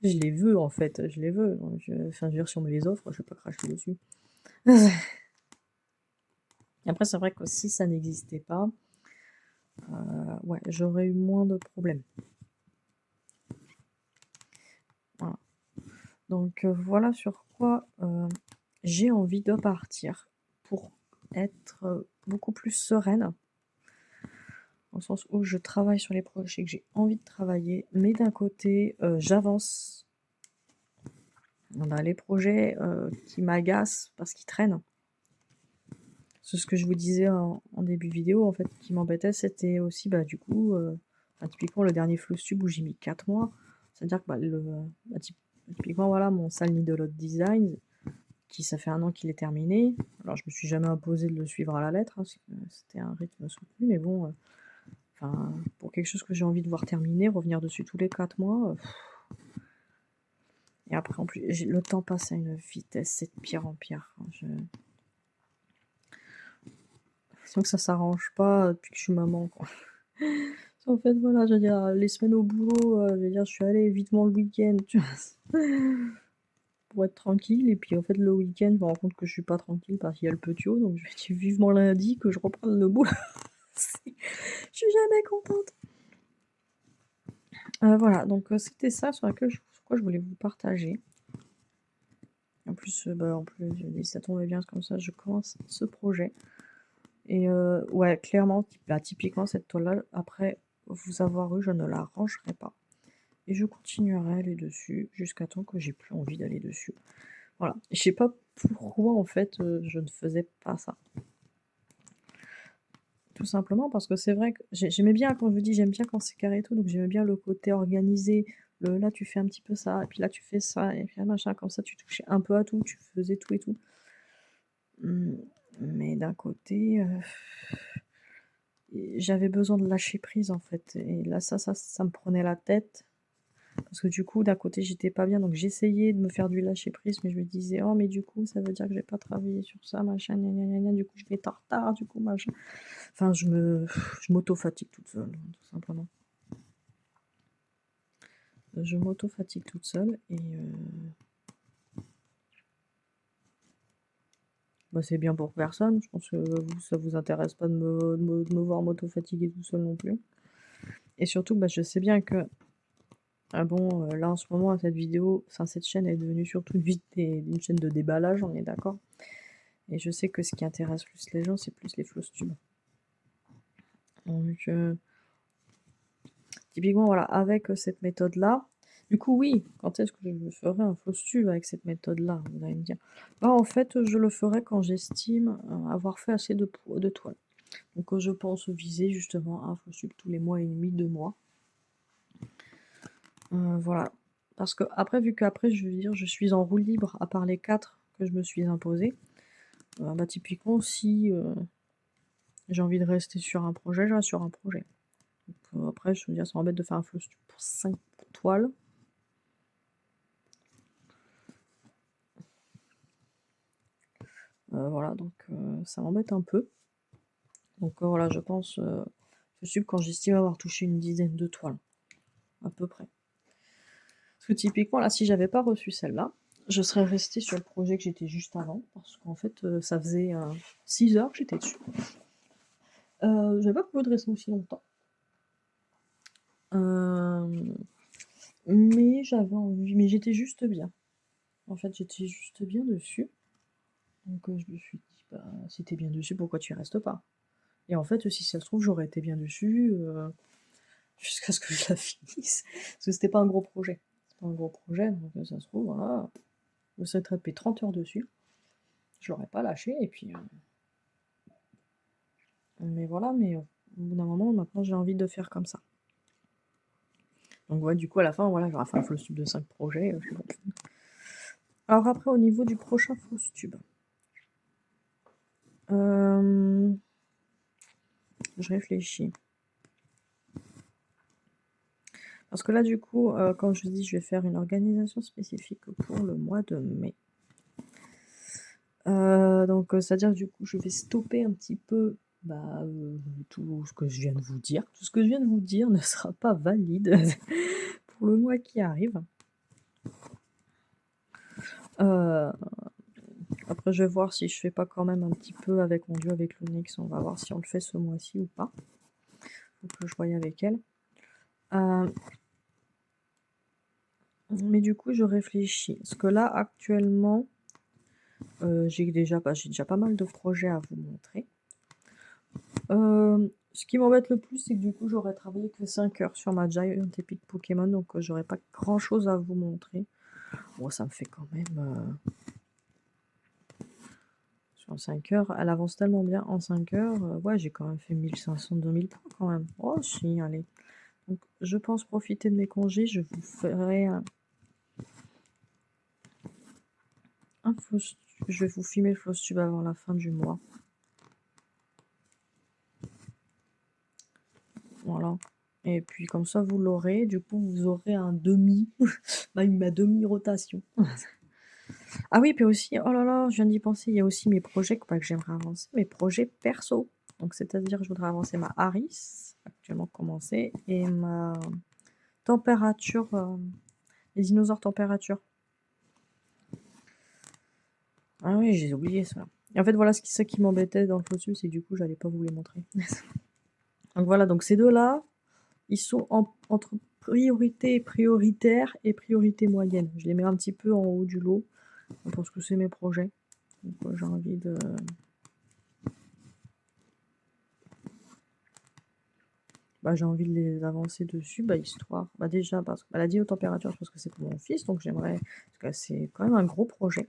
Je les veux en fait, je les veux, donc enfin je veux dire si on me les offre, je vais pas cracher dessus. Après c'est vrai que si ça n'existait pas, ouais, j'aurais eu moins de problèmes. Voilà. Donc voilà sur quoi, j'ai envie de partir pour être, beaucoup plus sereine. Dans le sens où je travaille sur les projets que j'ai envie de travailler, mais d'un côté, j'avance. On a les projets, qui m'agacent parce qu'ils traînent. C'est ce que je vous disais en début de vidéo, en fait, qui m'embêtait, c'était aussi, bah, du coup, enfin, typiquement le dernier Flowstube où j'ai mis 4 mois. C'est-à-dire que, bah, typiquement, voilà, mon sale Needle Design, qui ça fait 1 an qu'il est terminé. Alors je me suis jamais imposé de le suivre à la lettre, hein, c'était un rythme soutenu, mais bon, enfin, pour quelque chose que j'ai envie de voir terminer, revenir dessus tous les 4 mois, et après en plus, le temps passe à une vitesse, c'est de pire en pire. Enfin, l'impression que ça s'arrange pas depuis que je suis maman, quoi. En fait, voilà, je veux dire, les semaines au boulot, je veux dire, je suis allée vitement le week-end, tu vois, pour être tranquille, et puis en fait, le week-end, je me rends compte que je suis pas tranquille parce qu'il y a le petio, donc je vais dire vivement lundi que je reprenne le boulot. Je suis jamais contente. Voilà, donc c'était ça sur quoi je voulais vous partager. En plus, bah, ça tombait bien comme ça, je commence ce projet. Et ouais, clairement, bah, typiquement, cette toile-là, après vous avoir eu, je ne la rangerai pas. Et je continuerai à aller dessus jusqu'à temps que j'ai plus envie d'aller dessus. Voilà. Je sais pas pourquoi, en fait, je ne faisais pas ça. Tout simplement parce que c'est vrai que j'aimais bien, quand je vous dis, j'aime bien quand c'est carré et tout, donc j'aimais bien le côté organisé. Là, tu fais un petit peu ça, et puis là, tu fais ça, et puis là, machin, comme ça, tu touchais un peu à tout, tu faisais tout et tout. Mais d'un côté, j'avais besoin de lâcher prise, en fait. Et là, ça me prenait la tête. Parce que du coup, d'un côté, j'étais pas bien, donc j'essayais de me faire du lâcher prise, mais je me disais, oh, mais du coup, ça veut dire que j'ai pas travaillé sur ça, machin, gna gna gna gna, du coup, je vais être en retard, du coup, machin. Enfin, je m'auto-fatigue toute seule, tout simplement. Je m'auto-fatigue toute seule, et bah, c'est bien pour personne. Je pense que vous, ça vous intéresse pas de me voir m'auto-fatiguer tout seul non plus. Et surtout, bah, je sais bien que, ah bon, là en ce moment, cette vidéo, enfin, cette chaîne est devenue surtout une chaîne de déballage, on est d'accord. Et je sais que ce qui intéresse plus les gens, c'est plus les Flowstube. Donc, typiquement, voilà, avec cette méthode-là, du coup, oui, quand est-ce que je ferai un Flowstube avec cette méthode-là, vous allez me dire. Bah, en fait, je le ferai quand j'estime avoir fait assez de toiles. Donc, je pense viser justement un Flowstube tous les mois et demi, 2 mois. Voilà. Parce que après, vu qu'après, je veux dire, je suis en roue libre, à part les 4 que je me suis imposé, bah, typiquement, si j'ai envie de rester sur un projet, je reste sur un projet. Donc, après, je veux dire, ça m'embête de faire un Flowstube pour 5 toiles. Voilà, donc ça m'embête un peu. Donc voilà, je pense Flowstube quand j'estime avoir touché une dizaine de toiles, à peu près. Parce que typiquement, là, si j'avais pas reçu celle-là, je serais restée sur le projet que j'étais juste avant, parce qu'en fait, ça faisait 6 heures que j'étais dessus. J'avais pas pu de rester aussi longtemps. Mais j'avais envie, mais j'étais juste bien. En fait, j'étais juste bien dessus. Donc je me suis dit, bah, si t'es bien dessus, pourquoi tu y restes pas? Et en fait, si ça se trouve, j'aurais été bien dessus jusqu'à ce que je la finisse. Parce que c'était pas un gros projet. C'est pas un gros projet, donc ça se trouve, voilà. Je me serais tapé 30 heures dessus. Je l'aurais pas lâché, et puis. Mais voilà, mais au bout d'un moment, maintenant, j'ai envie de faire comme ça. Donc ouais, du coup, à la fin, voilà, j'aurai fait un Flowstube de 5 projets. Je suis bon. Alors après, au niveau du prochain Flowstube, je réfléchis. Parce que là, du coup, quand je dis je vais faire une organisation spécifique pour le mois de mai. Donc, c'est-à-dire du coup, je vais stopper un petit peu tout ce que je viens de vous dire. Tout ce que je viens de vous dire ne sera pas valide pour le mois qui arrive. Après, je vais voir si je fais pas quand même un petit peu avec mon duo avec l'Onyx. On va voir si on le fait ce mois-ci ou pas. Faut que je voie avec elle. Mais du coup, je réfléchis. Parce que là, actuellement, j'ai déjà pas mal de projets à vous montrer. Ce qui m'embête le plus, c'est que du coup, j'aurais travaillé que 5 heures sur ma Giant Epic Pokémon, donc j'aurais pas grand chose à vous montrer. Bon, ça me fait quand même. Sur 5 heures, elle avance tellement bien en 5 heures. Ouais, j'ai quand même fait 1500-2000 points quand même. Oh, si, allez. Donc, je pense profiter de mes congés. Je vous ferai je vais vous filmer le Flosstube avant la fin du mois. Voilà. Et puis comme ça, vous l'aurez. Du coup, vous aurez un demi, ma demi-rotation. Ah oui, puis aussi, oh là là, je viens d'y penser, il y a aussi mes projets que j'aimerais avancer, mes projets perso. Donc, c'est-à-dire que je voudrais avancer ma Harris, actuellement commencée, et ma température, les dinosaures température. Ah oui, j'ai oublié ça. Et en fait, voilà ce qui m'embêtait dans le Flosstube, c'est que du coup, j'allais pas vous les montrer. Donc voilà, donc ces deux-là, ils sont entre priorité prioritaire et priorité moyenne. Je les mets un petit peu en haut du lot parce que c'est mes projets. Donc j'ai envie de... j'ai envie de les avancer dessus, histoire... déjà, parce que maladie aux températures, je pense que c'est pour mon fils, donc j'aimerais... Parce que c'est quand même un gros projet.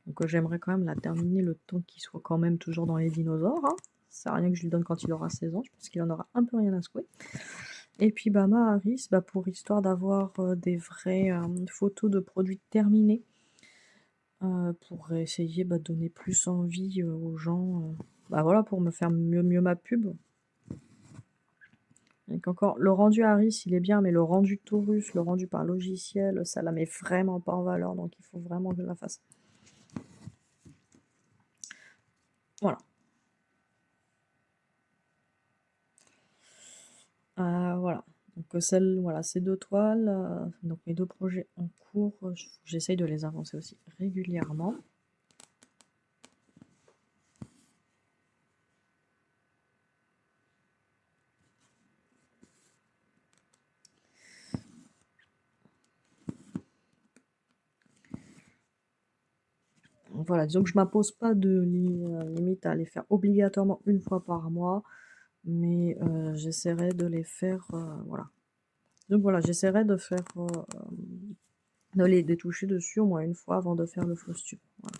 Donc j'aimerais quand même la terminer le temps qu'il soit quand même toujours dans les dinosaures. Hein. Ça sert à rien que je lui donne quand il aura 16 ans, je pense qu'il en aura un peu rien à secouer. Et puis ma Harris, pour histoire d'avoir des vraies photos de produits terminés, pour essayer de donner plus envie aux gens, voilà, pour me faire mieux ma pub. Donc encore, le rendu Harris, il est bien, mais le rendu Taurus, le rendu par logiciel, ça la met vraiment pas en valeur, donc il faut vraiment que je la fasse. Voilà. Voilà. Donc voilà, ces deux toiles, donc mes deux projets en cours, j'essaye de les avancer aussi régulièrement. Voilà, disons que je m'impose pas de limite à les faire obligatoirement une fois par mois, mais j'essaierai de les faire, voilà. Donc voilà, j'essaierai de faire, de les toucher dessus au moins une fois avant de faire le Flosstube. Voilà.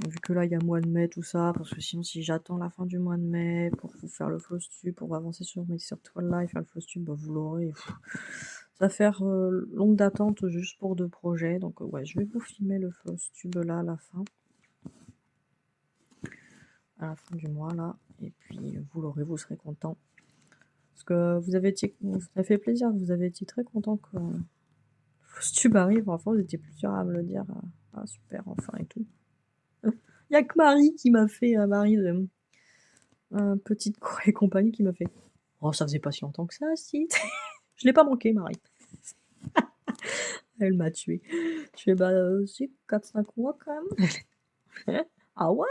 Vu que là, il y a mois de mai, tout ça, parce que sinon, si j'attends la fin du mois de mai pour vous faire le Flosstube, pour avancer sur mes toiles-là et faire le Flosstube, vous l'aurez. Ça va faire longue d'attente juste pour 2 projets. Donc ouais, je vais vous filmer le Flosstube là à la fin. À la fin du mois là. Et puis vous l'aurez, vous serez content. Parce que vous avez été, ça m'a fait plaisir, vous avez été très content que le Flosstube arrive. Enfin, vous étiez plusieurs à me le dire. Ah super, enfin et tout. Il n'y a que Marie qui m'a fait, Marie de Petite Croix et compagnie qui m'a fait. Oh, ça faisait pas si longtemps que ça, si. Je l'ai pas manqué, Marie. Elle m'a tué. Je fais, si, 4-5 mois quand même. Ah, what?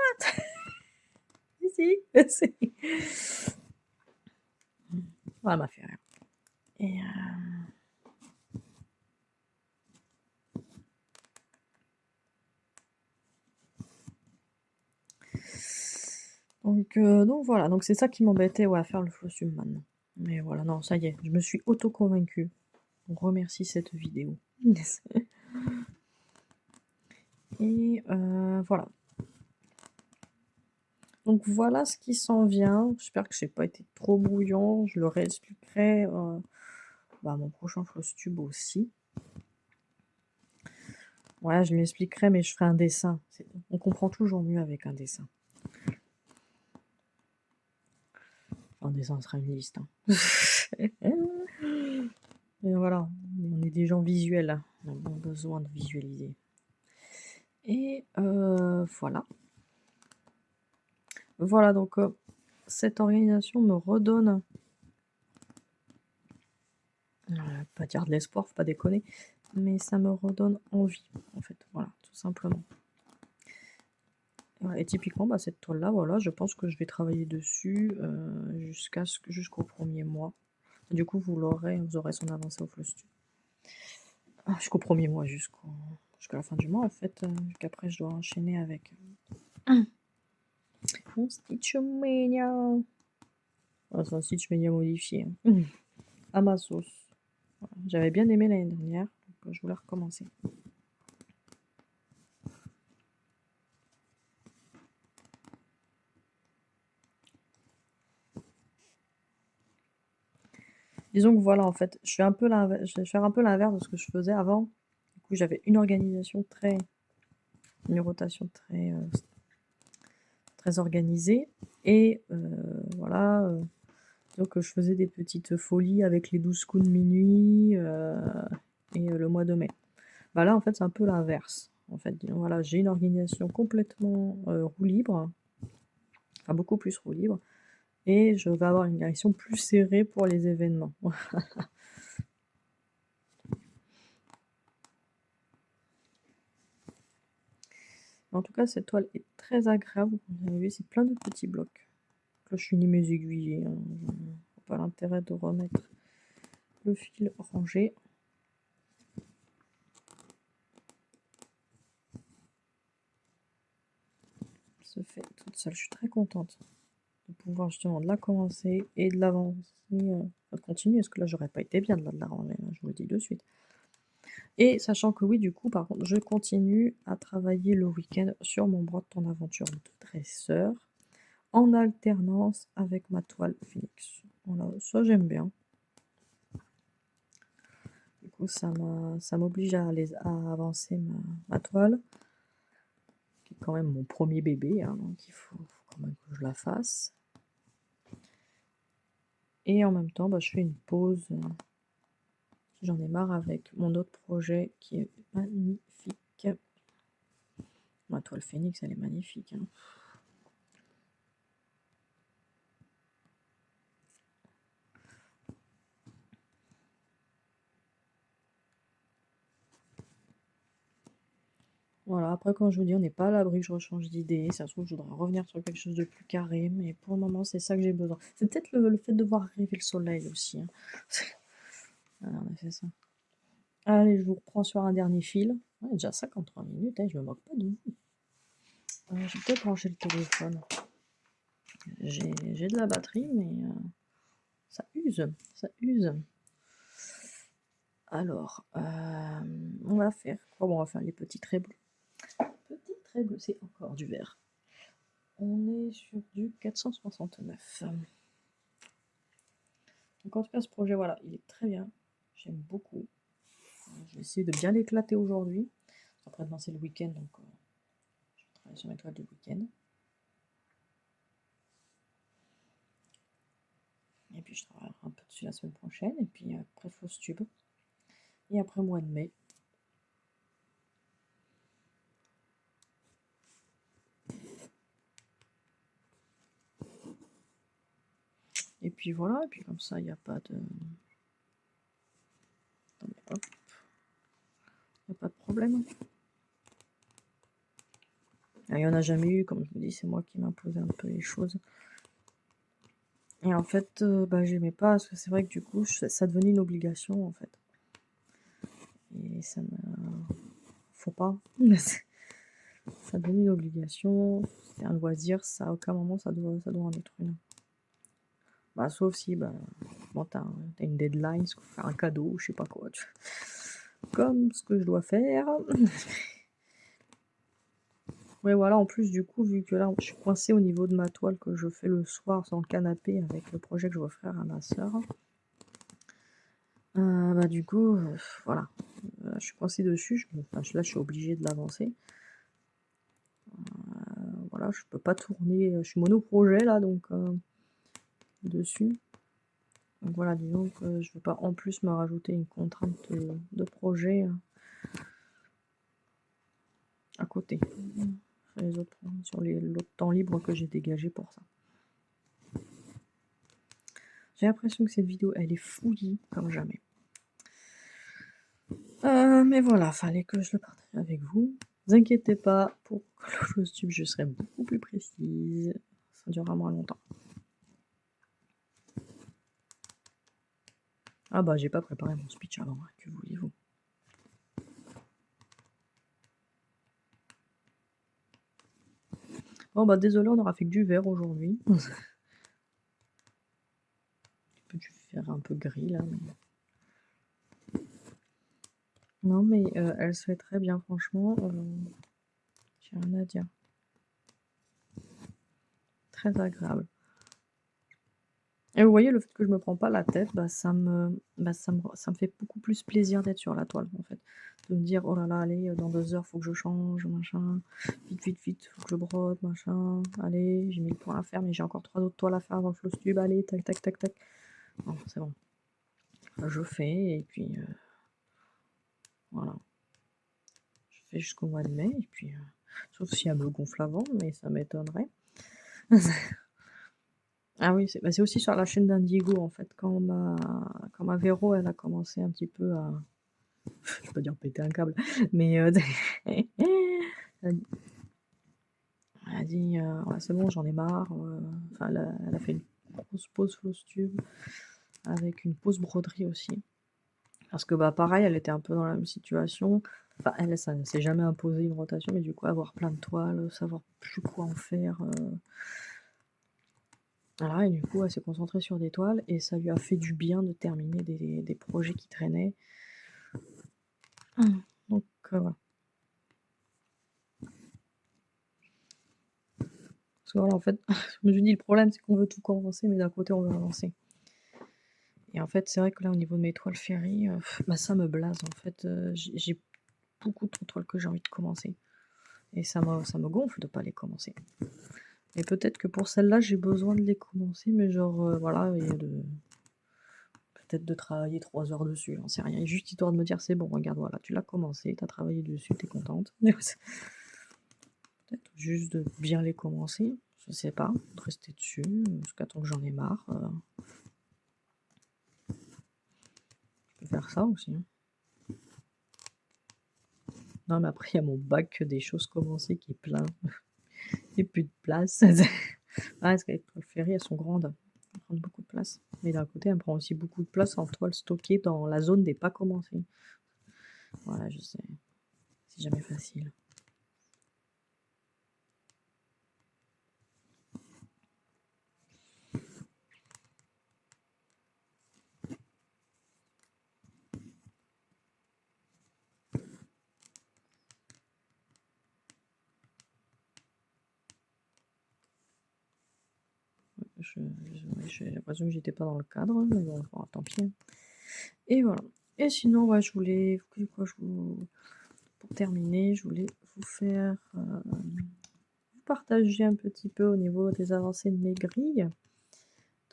Si, si. Ouais, elle m'a fait rire. Et donc voilà, donc c'est ça qui m'embêtait à faire le Flosstube maintenant. Mais voilà, non, ça y est, je me suis auto-convaincue. On remercie cette vidéo. Et voilà. Donc voilà ce qui s'en vient. J'espère que j'ai pas été trop brouillon. Je le réexpliquerai mon prochain Flosstube aussi. Ouais, je lui expliquerai, mais je ferai un dessin. On comprend toujours mieux avec un dessin. Enfin, Attendez, ça sera une liste, hein. Et voilà, on est des gens visuels, hein. On a bien besoin de visualiser. Et voilà. Voilà, donc cette organisation me redonne, pas dire de l'espoir, faut pas déconner, mais ça me redonne envie, en fait, voilà, tout simplement. Ouais, et typiquement, bah, cette toile-là, voilà, je pense que je vais travailler dessus jusqu'au premier mois. Du coup, vous aurez son avancée au Flowstube. Ah, jusqu'au premier mois, jusqu'à la fin du mois, en fait, qu'après je dois enchaîner avec mon Stitch Mania. Ah, c'est un Stitch Mania modifié, hein. À ma sauce. Voilà. J'avais bien aimé l'année dernière, donc je voulais recommencer. Disons que voilà, en fait, je vais faire un peu l'inverse de ce que je faisais avant. Du coup, j'avais une rotation très organisée. Et voilà, donc je faisais des petites folies avec les 12 coups de minuit et le mois de mai. Bah là, en fait, c'est un peu l'inverse. En fait, voilà, j'ai une organisation complètement roue libre, enfin beaucoup plus roue libre, et je vais avoir une direction plus serrée pour les événements. En tout cas, cette toile est très agréable. Vous avez vu, c'est plein de petits blocs. Là, je finis mes aiguilles, hein. Pas l'intérêt de remettre le fil rangé. Se fait toute seule. Je suis très contente de pouvoir justement de la commencer et de l'avancer, de continuer, parce que là, j'aurais pas été bien de la ranger, hein, je vous le dis de suite. Et sachant que oui, du coup, par contre, je continue à travailler le week-end sur mon bras de ton aventure de dresseur, en alternance avec ma toile Phoenix. Voilà, ça j'aime bien. Du coup, ça m'oblige à avancer ma toile, qui est quand même mon premier bébé, hein, donc il faut quand même que je la fasse. Et en même temps, bah, je fais une pause. J'en ai marre avec mon autre projet qui est magnifique. Ma toile Phoenix, elle est magnifique, hein. Voilà, après, quand je vous dis, on n'est pas à l'abri que je rechange d'idée. Ça se trouve, je voudrais revenir sur quelque chose de plus carré, mais pour le moment, c'est ça que j'ai besoin. C'est peut-être le fait de voir arriver le soleil aussi, hein. Voilà, on a fait ça. Allez, je vous reprends sur un dernier fil. Ouais, déjà 53 minutes, hein, je me moque pas de vous. Je vais peut-être brancher le téléphone. J'ai de la batterie, mais ça use, ça use. Alors, on va faire quoi? Bon, on va faire les petits traits bleus. Petits traits bleus, c'est encore du vert. On est sur du 469. Donc en tout cas, ce projet, voilà, il est très bien. J'aime beaucoup. Je vais essayer de bien l'éclater aujourd'hui. Après, demain, c'est le week-end, donc je vais travailler sur mes toiles du week-end. Et puis, je travaillerai un peu dessus la semaine prochaine. Et puis, après, Flowstube. Et après, mois de mai. Et puis voilà, et puis comme ça, il n'y a pas de... Attendez, hop. Il n'y a pas de problème. Il n'y en a jamais eu, comme je vous dis, c'est moi qui m'imposais un peu les choses. Et en fait, bah, j'aimais pas, parce que c'est vrai que du coup, ça devenait une obligation, en fait. Et ça me... Faut pas. Ça devenait une obligation, c'est un loisir, ça, à aucun moment, ça doit en être une. Bah, sauf si, bah, bon, t'as une deadline, faut faire un cadeau, je sais pas quoi. Comme ce que je dois faire. Ouais, voilà, en plus, du coup, vu que là, je suis coincée au niveau de ma toile que je fais le soir sur le canapé avec le projet que je veux offrir à ma soeur. Bah, du coup, voilà. Je suis coincée dessus, là, je suis obligée de l'avancer. Voilà, je peux pas tourner, je suis monoprojet là, donc dessus. Donc voilà, disons que je ne veux pas en plus me rajouter une contrainte de projet à côté. Sur l'autre temps libre que j'ai dégagé pour ça. J'ai l'impression que cette vidéo, elle est fouillie comme jamais. Mais voilà, fallait que je le partage avec vous. Ne vous inquiétez pas, pour le close tube, je serai beaucoup plus précise. Ça durera moins longtemps. Ah bah, j'ai pas préparé mon speech avant, hein, que voulez-vous. Bon bah, désolé, on aura fait que du vert aujourd'hui. Je peux faire un peu gris là. Mais... non, mais elle se fait très bien, franchement. J'ai rien à dire. Très agréable. Et vous voyez, le fait que je me prends pas la tête, bah, ça me fait beaucoup plus plaisir d'être sur la toile, en fait. De me dire, oh là là, allez, dans 2 heures, faut que je change, machin. Vite, vite, vite, faut que je brode, machin. Allez, j'ai 1000 points à faire, mais j'ai encore 3 autres toiles à faire avant le floss tube. Allez, tac, tac, tac, tac. Non, c'est bon. Je fais, et puis voilà. Je fais jusqu'au mois de mai, et puis sauf si elle me gonfle avant, mais ça m'étonnerait. Ah oui, c'est aussi sur la chaîne d'Indigo, en fait, quand ma Véro, elle a commencé un petit peu à, je vais pas dire péter un câble, mais elle a dit ouais, c'est bon, j'en ai marre. Enfin, elle a fait une grosse pause floss tube avec une pause broderie aussi. Parce que bah pareil, elle était un peu dans la même situation. Enfin, elle, ça ne s'est jamais imposé une rotation, mais du coup, avoir plein de toiles, savoir plus quoi en faire. Voilà, et du coup, elle s'est concentrée sur des toiles, et ça lui a fait du bien de terminer des projets qui traînaient. Donc voilà. Parce que voilà, en fait, je me suis dit, le problème, c'est qu'on veut tout commencer, mais d'un côté, on veut avancer. Et en fait, c'est vrai que là, au niveau de mes toiles ferry, bah, ça me blase, en fait. J'ai beaucoup trop de toiles que j'ai envie de commencer. Et ça me gonfle de pas les commencer. Et peut-être que pour celle-là, j'ai besoin de les commencer, mais genre, voilà, et peut-être de travailler 3 heures dessus, j'en sais rien. Juste histoire de me dire, c'est bon, regarde, voilà, tu l'as commencé, t'as travaillé dessus, t'es contente. Peut-être juste de bien les commencer, je sais pas, de rester dessus, jusqu'à temps que j'en ai marre. Je peux faire ça aussi. Hein. Non, mais après, il y a mon bac des choses commencées qui est plein. Et plus de place. Ah, parce que les toiles ferry, elles sont grandes. Elles prennent beaucoup de place. Mais d'un côté, elles prennent aussi beaucoup de place en toile stockée dans la zone des pas commencés. Voilà, je sais. C'est jamais facile. J'ai l'impression que j'étais pas dans le cadre, mais bon, tant pis. Hein. Et voilà. Et sinon, ouais, je voulais, pour terminer, je voulais vous faire vous partager un petit peu au niveau des avancées de mes grilles.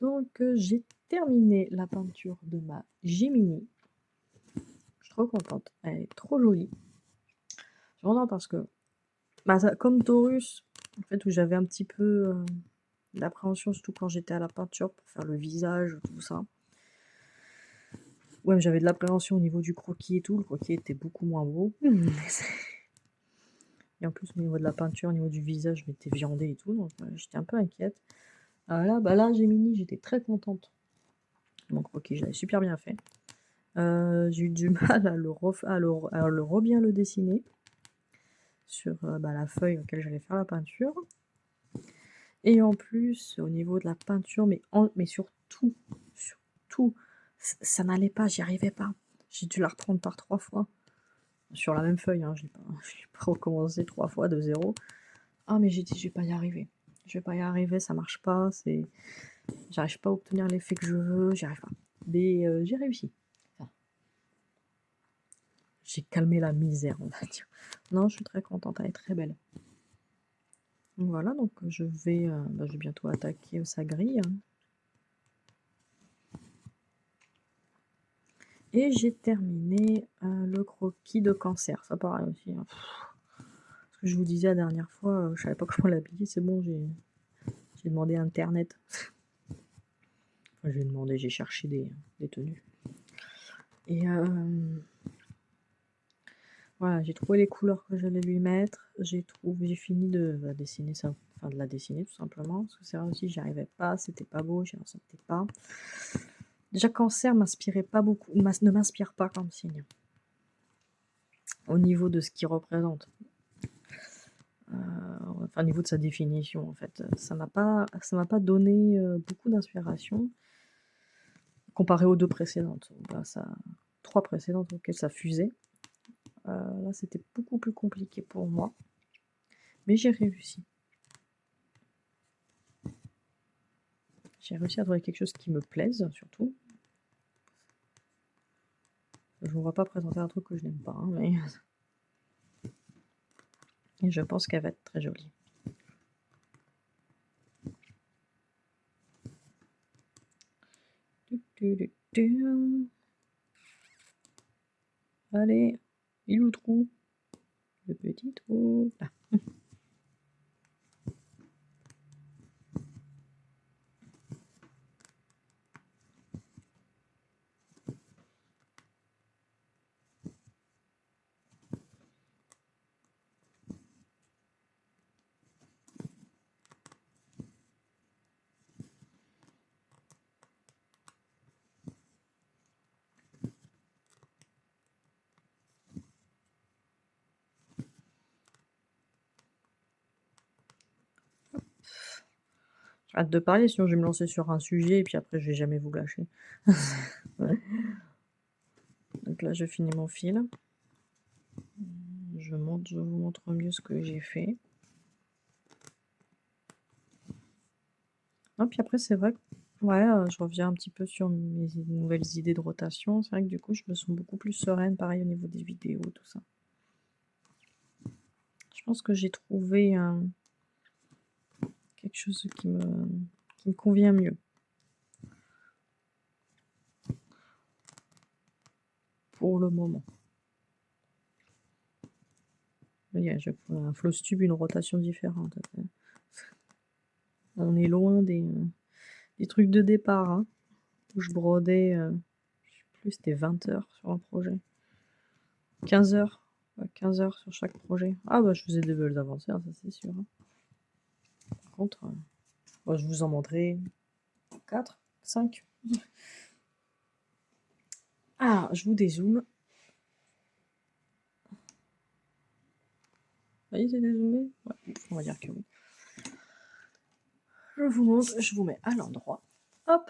Donc, j'ai terminé la peinture de ma Gemini. Je suis trop contente. Elle est trop jolie. Je suis contente parce que, bah, comme Taurus, en fait, où j'avais un petit peu d'appréhension, surtout quand j'étais à la peinture pour faire le visage, tout ça. Ouais, j'avais de l'appréhension au niveau du croquis et tout. Le croquis était beaucoup moins beau. Et en plus, au niveau de la peinture, au niveau du visage, je m'étais viandée et tout. Donc, j'étais un peu inquiète. Là, Gemini, j'étais très contente. Mon croquis, je l'avais super bien fait. J'ai eu du mal à bien le dessiner sur la feuille auquel j'allais faire la peinture. Et en plus, au niveau de la peinture, mais surtout, ça n'allait pas, j'y arrivais pas. J'ai dû la reprendre par 3 fois. Sur la même feuille, hein, je n'ai pas recommencé 3 fois de 0. Ah, mais j'ai dit, je vais pas y arriver. Je vais pas y arriver, ça marche pas, j'arrive pas à obtenir l'effet que je veux, j'y arrive pas. Mais j'ai réussi. Enfin, j'ai calmé la misère, on va dire. Non, je suis très contente, elle est très belle. Voilà, donc je vais bientôt attaquer sa grille. Et j'ai terminé le croquis de cancer. Ça pareil aussi. Hein. Ce que je vous disais la dernière fois, je savais pas comment l'habiller. C'est bon, j'ai demandé à Internet. Enfin, j'ai cherché des tenues. Et voilà, j'ai trouvé les couleurs que j'allais lui mettre. J'ai fini de dessiner ça, enfin de la dessiner tout simplement. Parce que c'est vrai aussi, j'y arrivais pas, c'était pas beau, j'y ressentais pas. Déjà, cancer m'inspirait pas beaucoup, ne m'inspire pas comme signe. Au niveau de ce qu'il représente. Enfin, au niveau de sa définition, en fait. Ça m'a pas donné beaucoup d'inspiration. Comparé aux 2 précédentes. Bah, 3 précédentes auxquelles ça fusait. Là, c'était beaucoup plus compliqué pour moi. Mais j'ai réussi. J'ai réussi à trouver quelque chose qui me plaise, surtout. Je ne vois pas présenter un truc que je n'aime pas, hein, mais... Et je pense qu'elle va être très jolie. Allez, il est où le trou? Le petit trou. Là. Hâte de parler, sinon je vais me lancer sur un sujet et puis après je vais jamais vous lâcher. Donc là je finis mon fil. Je vous montre mieux ce que j'ai fait. Et puis après c'est vrai que ouais, je reviens un petit peu sur mes nouvelles idées de rotation. C'est vrai que du coup je me sens beaucoup plus sereine, pareil au niveau des vidéos, tout ça. Je pense que j'ai trouvé quelque chose qui me convient mieux. Pour le moment. Il y a un floss tube, une rotation différente. On est loin des trucs de départ, hein, où je brodais, je sais plus, c'était 20 heures sur un projet. 15 heures. 15 heures sur chaque projet. Ah bah je faisais des belles avancées, hein, ça c'est sûr. Hein. Par contre, je vous en montrerai 4, 5. Ah, je vous dézoome. Vous voyez, c'est dézoomé? Ouais, on va dire que oui. Je vous montre, je vous mets à l'endroit. Hop.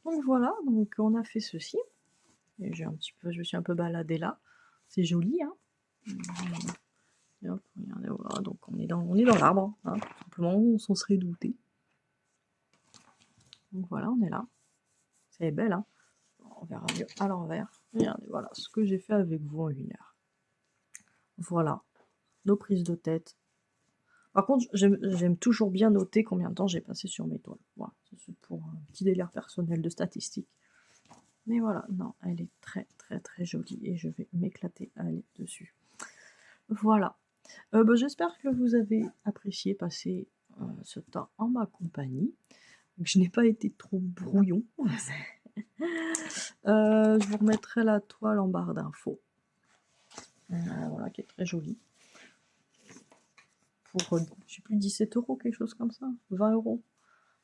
Donc voilà, donc on a fait ceci. Et je me suis un peu baladée là. C'est joli, hein. Et hop, regardez, voilà, donc on est dans l'arbre, hein, tout simplement, on s'en serait douté. Donc voilà, on est là. C'est belle, hein. On verra mieux à l'envers. Regardez, voilà ce que j'ai fait avec vous en 1 heure. Voilà, nos prises de tête. Par contre, j'aime toujours bien noter combien de temps j'ai passé sur mes toiles. Voilà, c'est pour un petit délire personnel de statistique. Mais voilà, non, elle est très très très jolie et je vais m'éclater à aller dessus. Voilà. J'espère que vous avez apprécié passer ce temps en ma compagnie. Donc, je n'ai pas été trop brouillon. Je vous remettrai la toile en barre d'infos. Voilà, qui est très jolie. Pour, je sais plus, 17 €, quelque chose comme ça. 20 €.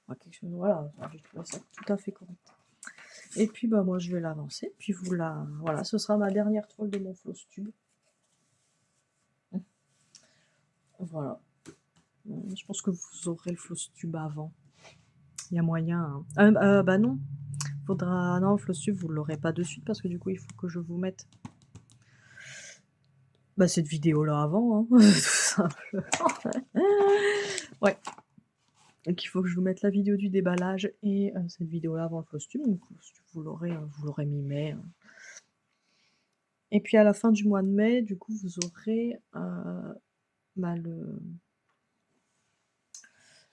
Enfin, quelque chose, voilà, j'ai trouvé ça tout à fait correct. Et puis, bah, moi, je vais l'avancer. Puis, voilà, ce sera ma dernière toile de mon floss tube. Voilà. Je pense que vous aurez le floss tube avant. Il y a moyen. Hein. Bah non. Faudra. Non, le floss tube, vous l'aurez pas de suite parce que du coup, il faut que je vous mette. Bah, cette vidéo-là avant, hein. Tout simplement. Ouais. Donc, il faut que je vous mette la vidéo du déballage et cette vidéo-là avant le floss tube. Donc, vous l'aurez mi-mai. Et puis, à la fin du mois de mai, du coup, vous aurez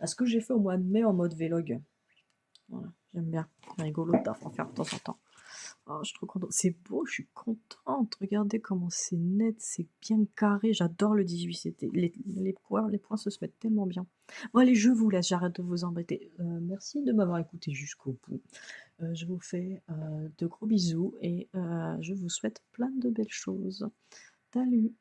ce que j'ai fait au mois de mai en mode vlog. Voilà, j'aime bien. C'est rigolo d'en faire de temps en temps. Oh, je suis trop contente. C'est beau, je suis contente. Regardez comment c'est net, c'est bien carré. J'adore le 18. C'était les points se mettent tellement bien. Bon allez, je vous laisse, j'arrête de vous embêter. Merci de m'avoir écouté jusqu'au bout. Je vous fais, de gros bisous et je vous souhaite plein de belles choses. Salut!